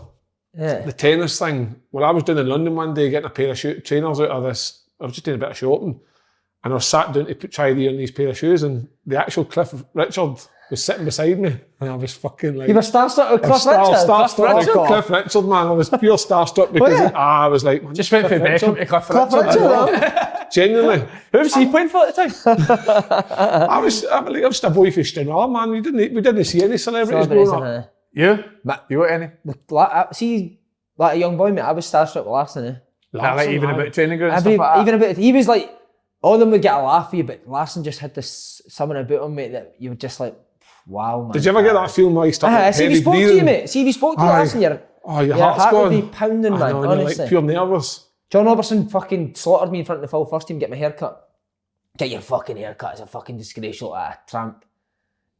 Yeah. The tennis thing. Well, I was down in London one day getting a pair of trainers out of this. I was just doing a bit of shopping. And I was sat down to try on these pair of shoes, and the actual Cliff Richard was sitting beside me. And I was fucking like... You were starstruck with Cliff Richard? Starstruck with Cliff Richard, man. I was pure starstruck because I was like... Man, just went from Beckham to Cliff Richard. Genuinely. Who was he playing for at the time? I was just a boy for Stranraer, man. We didn't see any celebrities growing up. You got any? See, like a young boy, mate, I was starstruck with Larson. Even about training ground and stuff like that? Even about... He was like... All of them would get a laugh at you, but Larson just had this something about him, mate, that you were just like, wow, man. Did you ever get that feeling where you started see if he spoke to you, mate. See if he spoke to you, Larson, your heart would be pounding, man, honestly. You're like pure nervous. John Robertson fucking slaughtered me in front of the full first team, get my hair cut. Get your fucking hair cut, it's a fucking disgrace, you look like a tramp.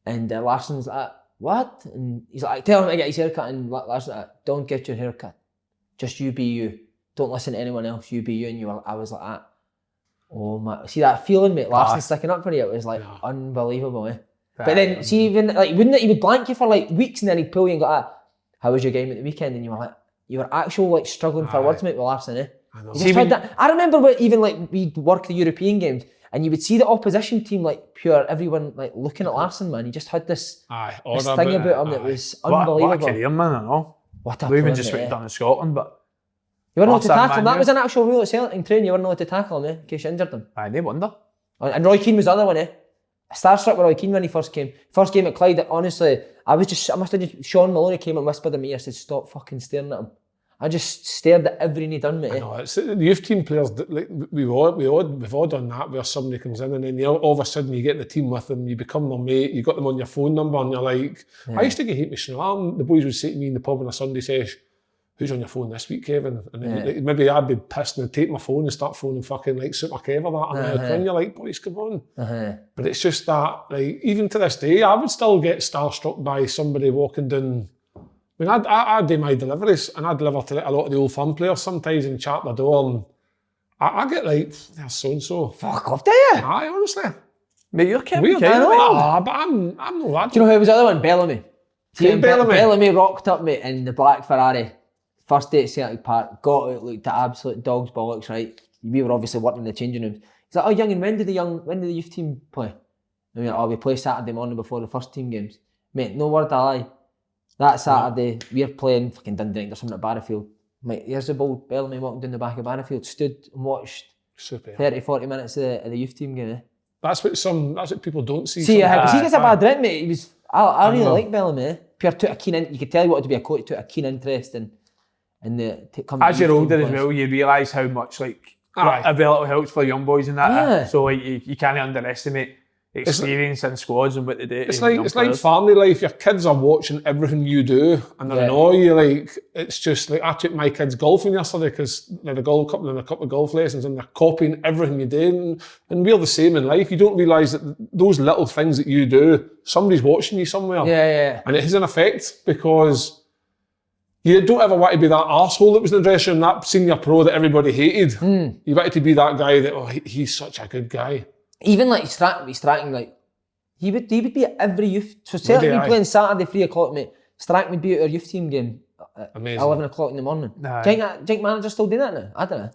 And Larson's like, what? And he's like, tell him to get his hair cut, and Larson's like, don't get your hair cut. Just you be you. Don't listen to anyone else, you be you. And I was like that. Oh my, see that feeling, mate, Larson sticking up for you, it was like unbelievable, eh? But then, see, even, like, wouldn't it, he would blank you for like weeks and then he'd pull you and go, how was your game at the weekend? And you were like, you were actually like struggling for words, mate, with Larson, eh? I remember we'd work the European games and you would see the opposition team, like everyone like looking at Larson, man. He just had this thing about him that was unbelievable. What a career, man, I know. What a even just what he'd done in Scotland, but... You weren't allowed to tackle him. That was an actual rule at Celtic in training. You weren't allowed to tackle him, in case you injured him. Aye, no wonder. And Roy Keane was the other one, eh? Starstruck with Roy Keane when he first came. First game at Clyde, honestly, I must have just... Sean Maloney came and whispered in my ear, said, stop fucking staring at him. I just stared at everything he done, mate. I know, it's the youth team players, like, we've all done that where somebody comes in and then all of a sudden you get in the team with them, you become their mate, you got them on your phone number and you're like... I used to get hate me Stranraer, the boys would say to me in the pub on a Sunday sesh, who's on your phone this week, Kevin? And then maybe I'd be pissed and take my phone and start phoning fucking like Super Kev or that. And you're like, boys, come on. But it's just that, like, even to this day, I would still get starstruck by somebody walking down. I mean, I'd do my deliveries and I'd deliver to a lot of the old firm players sometimes and chat the door and I get like, there's so-and-so. Fuck off, do you? Aye, honestly. Mate, you're Kevin Weird, Kevin. but I'm no lad. Do you know who was the other one? Bellamy. Bellamy. Bellamy rocked up, mate, in the black Ferrari. First day at Celtic Park, got out, looked at absolute dog's bollocks, right? We were obviously working in the changing rooms. He's like, young, and when did the youth team play? I mean, we play Saturday morning before the first team games. Mate, no word of a lie. That Saturday, we're playing fucking Dundee or something at Barrowfield. Mate, here's the ball, Bellamy walking down the back of Barrowfield, stood and watched 30-40 minutes of the youth team game, eh? That's what people don't see. See, because he gets a bad rep, mate. I really like Bellamy, eh? Pierre took a keen you could tell he wanted to be a coach, took a keen interest in as you're older as well, you realise how much like a little helps for young boys and that. So like you can't underestimate experience in squads and what they do. It's like family life. Your kids are watching everything you do and they're in awe. You like it's just like I took my kids golfing yesterday because they're a couple of golf lessons and they're copying everything you do. And we're the same in life. You don't realise that those little things that you do, somebody's watching you somewhere. Yeah. And it has an effect because you don't ever want to be that arsehole that was in the dressing room, that senior pro that everybody hated. You wanted to be that guy that, he's such a good guy. Even like Stratton, like, he would be at every youth. So certainly we playing Saturday 3 o'clock, mate. Stratton would be at our youth team game at 11 o'clock in the morning. Do you think manager's still doing that now? I don't know.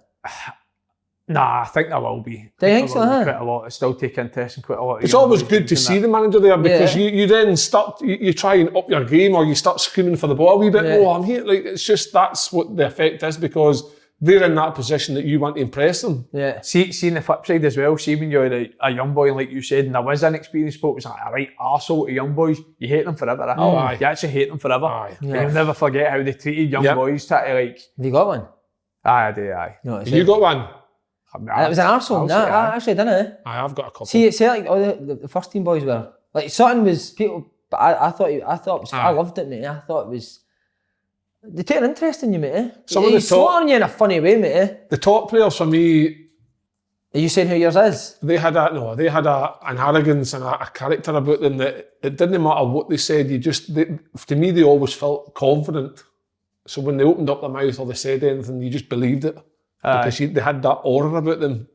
Nah, I think there will be. Do you think so, huh? Quite a lot. It's still take interest in quite a lot. It's always good to see the manager there because you then start, you try and up your game or you start screaming for the ball a wee bit. Oh, I'm here. Like, it's just, that's what the effect is because they're in that position that you want to impress them. Yeah. See the flip side as well. See when you're a young boy, and like you said, and there was an experienced bloke, it was like a right arsehole to young boys. You hate them forever. Oh, aye. You actually hate them forever. Aye. And you'll never forget how they treated young boys. To like, Have you got one? Aye, I do, aye. No, You got one? It was an arsehole. Nah, I actually didn't. I have got a couple. See, like all the first team boys were like Sutton was people, but I thought it was, I loved it, mate. I thought it was. They take an interest in you, mate. Eh? Some of the He's slaughtering you in a funny way, mate. Eh? The top players for me. Are you saying who yours is? They had an arrogance and a character about them that it didn't matter what they said. To me, they always felt confident. So when they opened up their mouth or they said anything, you just believed it. Because they had that aura about them.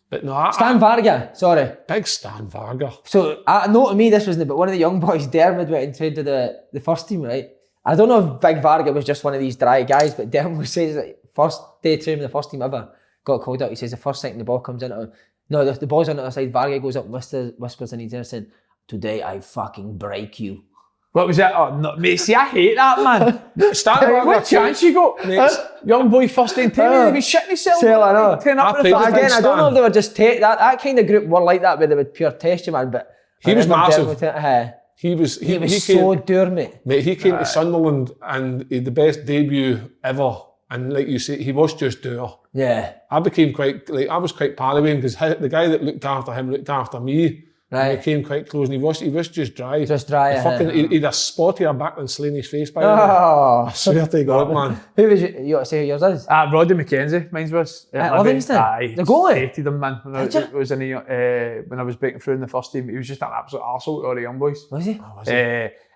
But no, Stan Varga, sorry. Big Stan Varga. So, I know to me this wasn't, but one of the young boys, Dermot, went and trained to the first team, right? I don't know if Big Varga was just one of these dry guys, but Dermot says that first day training with the first team ever, got called out. He says the first second the ball comes into him, no, the ball's on the other side, Varga goes up and whispers in his ear saying, "Today I fucking break you." What was that? Oh, no, mate, see, I hate that, man. What chance you got? Young boy first day training, he'd be shitting himself. I know. Turn up Again, I don't know if they were just that kind of group were like that, where they would pure test you, man. But he was massive. He was so dour, mate. Mate, he came to Sunderland and he had the best debut ever. And like you say, he was just dour. Yeah. I became I was quite pal with him because the guy that looked after him looked after me. Right. And he came quite close and he was just dry. Just dry, He'd a spottier back than Slaney's face by now. I swear to God, man. Who was you want to say who yours is? Roddy McKenzie, mine was. At Livingston? Aye. The goalie? Hated him, man. When I was breaking through in the first team, he was just an absolute arsehole to all the young boys. Was he?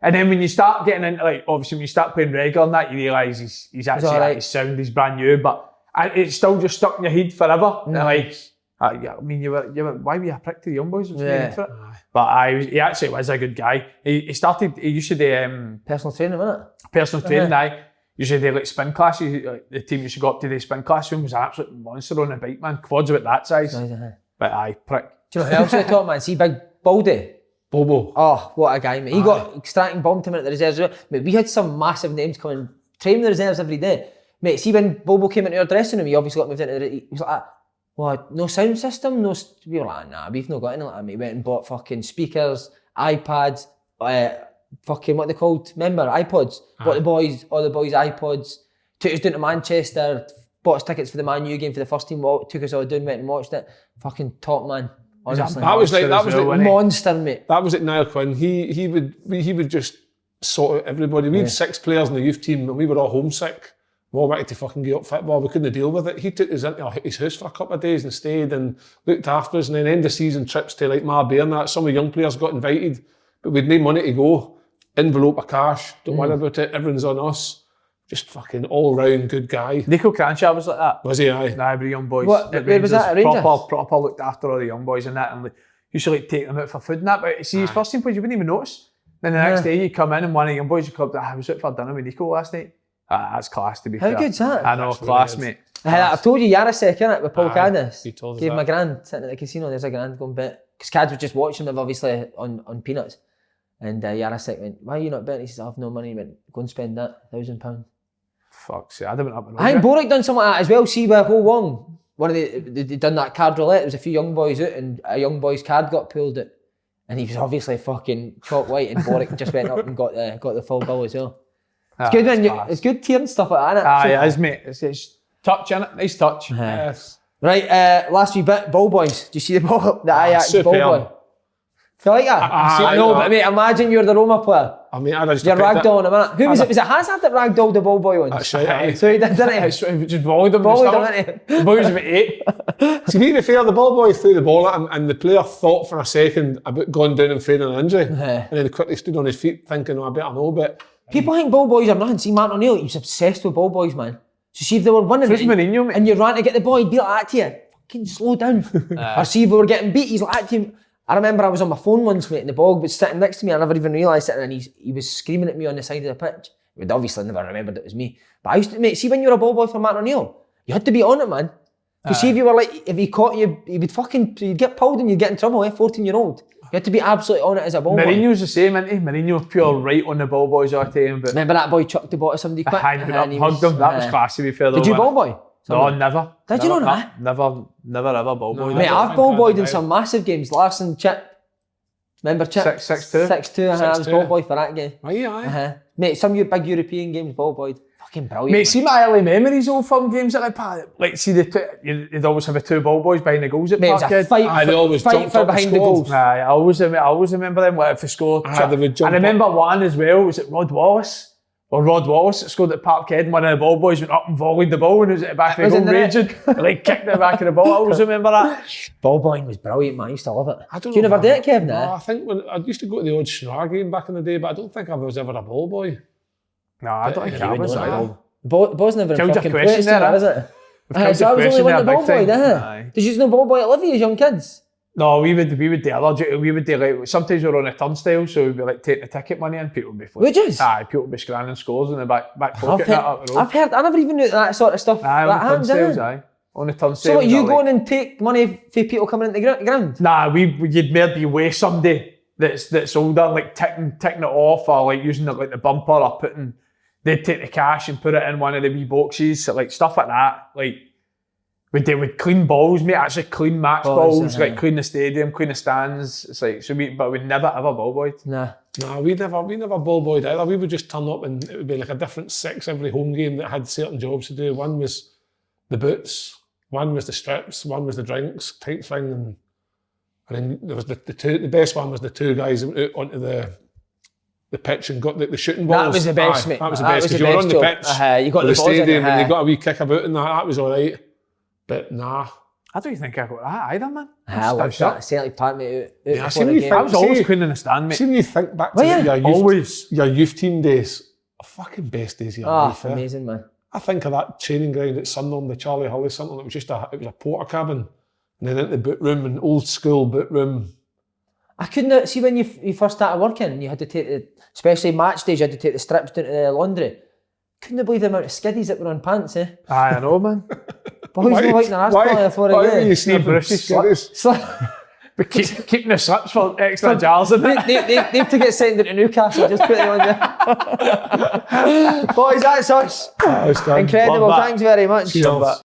And then when you start getting into, like, obviously when you start playing regular and that, you realise he's actually right. His sound, he's brand new, but it's still just stuck in your head forever. And like, I mean, you were why were you a prick to the young boys? For it? But he actually was a good guy. He used to do personal training, wasn't it? Personal training, aye. Usually they like spin classes. The team used to go up to the spin classroom. Was an absolute monster on a bike, man. Quads about that size. But aye, prick. Do you know who else at the top, man? See Big Baldy? Bobo. Oh, what a guy, mate. He got extracting bomb him at the reserves. Mate, we had some massive names coming, training the reserves every day. Mate, see when Bobo came into our dressing room, he obviously got moved into he was like, what, no sound system? No, we were like, nah, we've not got anything like that, mate. Went and bought fucking speakers, iPads, fucking what they called, remember, iPods. Bought all the boys iPods, took us down to Manchester, bought us tickets for the Man U game for the first team, took us all down, went and watched it. Fucking top man. Honestly. That was like monster, mate. That was at Niall Quinn. He would just sort out everybody. We had 6 players in the youth team and we were all homesick. We all wanted to fucking get up football. We couldn't deal with it. He took us into his house for a couple of days and stayed and looked after us. And then end of season trips to like Marbella and that. Some of the young players got invited, but we'd no money to go. Envelope of cash. Don't worry about it. Everyone's on us. Just fucking all round good guy. Nico Cranshaw was like that. Was he? Aye. Nah, the young boys. Where was that? At Rangers? Proper looked after all the young boys and that, and like, used to like take them out for food and that. But see, his first team boys, you wouldn't even notice. Then the next day you come in and one of the young boys would come up. I was out for dinner with Nico last night. That's class to be fair. How good's that? I know, That's class, really mate. I've told you Yarasek, innit, with Paul Caddis. He told us Gave that. my grand sitting at the casino. There's a grand going bet because Cads was just watching them obviously on peanuts, and Yarasek went, "Why are you not betting?" He says, "I have no money." He went, "Go and spend that £1,000." Fuck, see, I'd have been up and I think Boric done something like that as well. See, with Ho Wong, they done that card roulette. There was a few young boys out, and a young boy's card got pulled out, and he was obviously fucking chalk white. And Boric just went up and got the full bill as well. It's good when it's good tearing stuff like that, innit? Aye, it is, mate. It's touch, innit? Nice touch. Yes. Right, last wee bit, ball boys. Do you see the ball? The Ajax ball boy. Feel like that? No, but mate, imagine you're the Roma player. I mean, I'd just You're ragdolling him, innit? Who was it? Was it Hazard that ragdolled the ball boy once? That's right. So he did, didn't he? Just volleyed him. The boy was about 8. To be fair, the ball boy threw the ball at him and the player thought for a second about going down and feigning an injury. And then he quickly stood on his feet thinking, oh, I better know, but... People think ball boys are nothing. See, Martin O'Neill, he was obsessed with ball boys, man. So see if they were winning Mourinho, and you're trying to get the ball, he'd be like that to you. Fucking slow down. Or see if we were getting beat, he's like that to you. I remember I was on my phone once, mate, and the ball was sitting next to me. I never even realised it, and he was screaming at me on the side of the pitch. He would obviously never remembered it was me. But I used to, mate, see when you're a ball boy for Martin O'Neill, you had to be on it, man. Because see if you were like, if he caught you, you'd get pulled and you'd get in trouble, 14-year-old. You had to be absolutely on it as a ball boy. Mourinho's the same, isn't he? Mourinho pure right on the ball boys all the time. But remember that boy chucked the ball to somebody quick? hugged him. That was classy, to be fair. Did you ball boy? No, never. Did you not know that? Never ever ball boy. Mate, I've ball boyed in some massive games. Larson, Chip. Remember Chip? 6-2. 6-2, I was ball boy for that game. Aye. Mate, some big European games, ball boyed. Fucking brilliant. Mate, see my early memories of film games at the park. Like, see, you'd always have the two ball boys behind the goals at Mate, it was a Parkhead. fight for behind the goals. Aye, I always remember them. Like, if they scored. They would jump I remember one as well. Was it Rod Wallace? Or Rod Wallace that scored at Parkhead, and one of the ball boys went up and volleyed the ball, and it was at the back of the goal, raging. Like, kicked the back of the ball. I always remember that. Ball boying was brilliant, man. I used to love it. Do you never did it, Kev? No, I think when I used to go to the odd Schnar game back in the day, but I don't think I was ever a ball boy. No, I don't think I was. Ball's never Killed in your fucking question place, there, is it? So I was only one the ball boy, didn't Did you know ball boy at Livy as young kids? No, we would do other. We would do like sometimes we were on a turnstile, so we'd be like take the ticket money and people would be Would you? Aye, people would be scanning scores in the back pocket. I've heard. I never even knew that sort of stuff. Aye, that on the turnstiles, happened, aye. On the turnstiles. So what, you going and take money for people coming into the ground? Nah, you'd maybe with somebody that's older, like ticking it off, or like using it like the bumper, or putting. They'd take the cash and put it in one of the wee boxes, so like stuff like that. Like. They would clean balls, mate. Actually, clean match balls, like clean the stadium, clean the stands. It's like but we'd never ever ball boyed. Nah, we never ball boyed either. We would just turn up and it would be like a different six every home game that had certain jobs to do. One was the boots, one was the strips, one was the drinks type thing, and then there was the two. The best one was the two guys that went out onto the pitch and got the shooting balls. That was the best, mate. That was the best because you were on the pitch, you got the stadium, and you got a wee kick about, and that was all right. But nah. I don't think I got that either, man. I watched that Celtic Park, mate. Yeah, I was always cleaning the stand, mate. See when you think back to your youth team days, fucking best days of your life. Amazing, man. I think of that training ground at Sunderland, the Charlie Hurley Sunderland. It was just a porter cabin, and then into the boot room, an old school boot room. I couldn't see when you first started working. You had to take especially match days. You had to take the strips down to the laundry. Couldn't believe the amount of skiddies that were on pants, eh? Aye, I know, man. Boys were like their ass probably before a game. Why were you sniffing slips? But keeping the slips for extra jars in it. They have to get sent into Newcastle, just put it on there. Boys, that's us. Incredible, thanks very much. Cheers.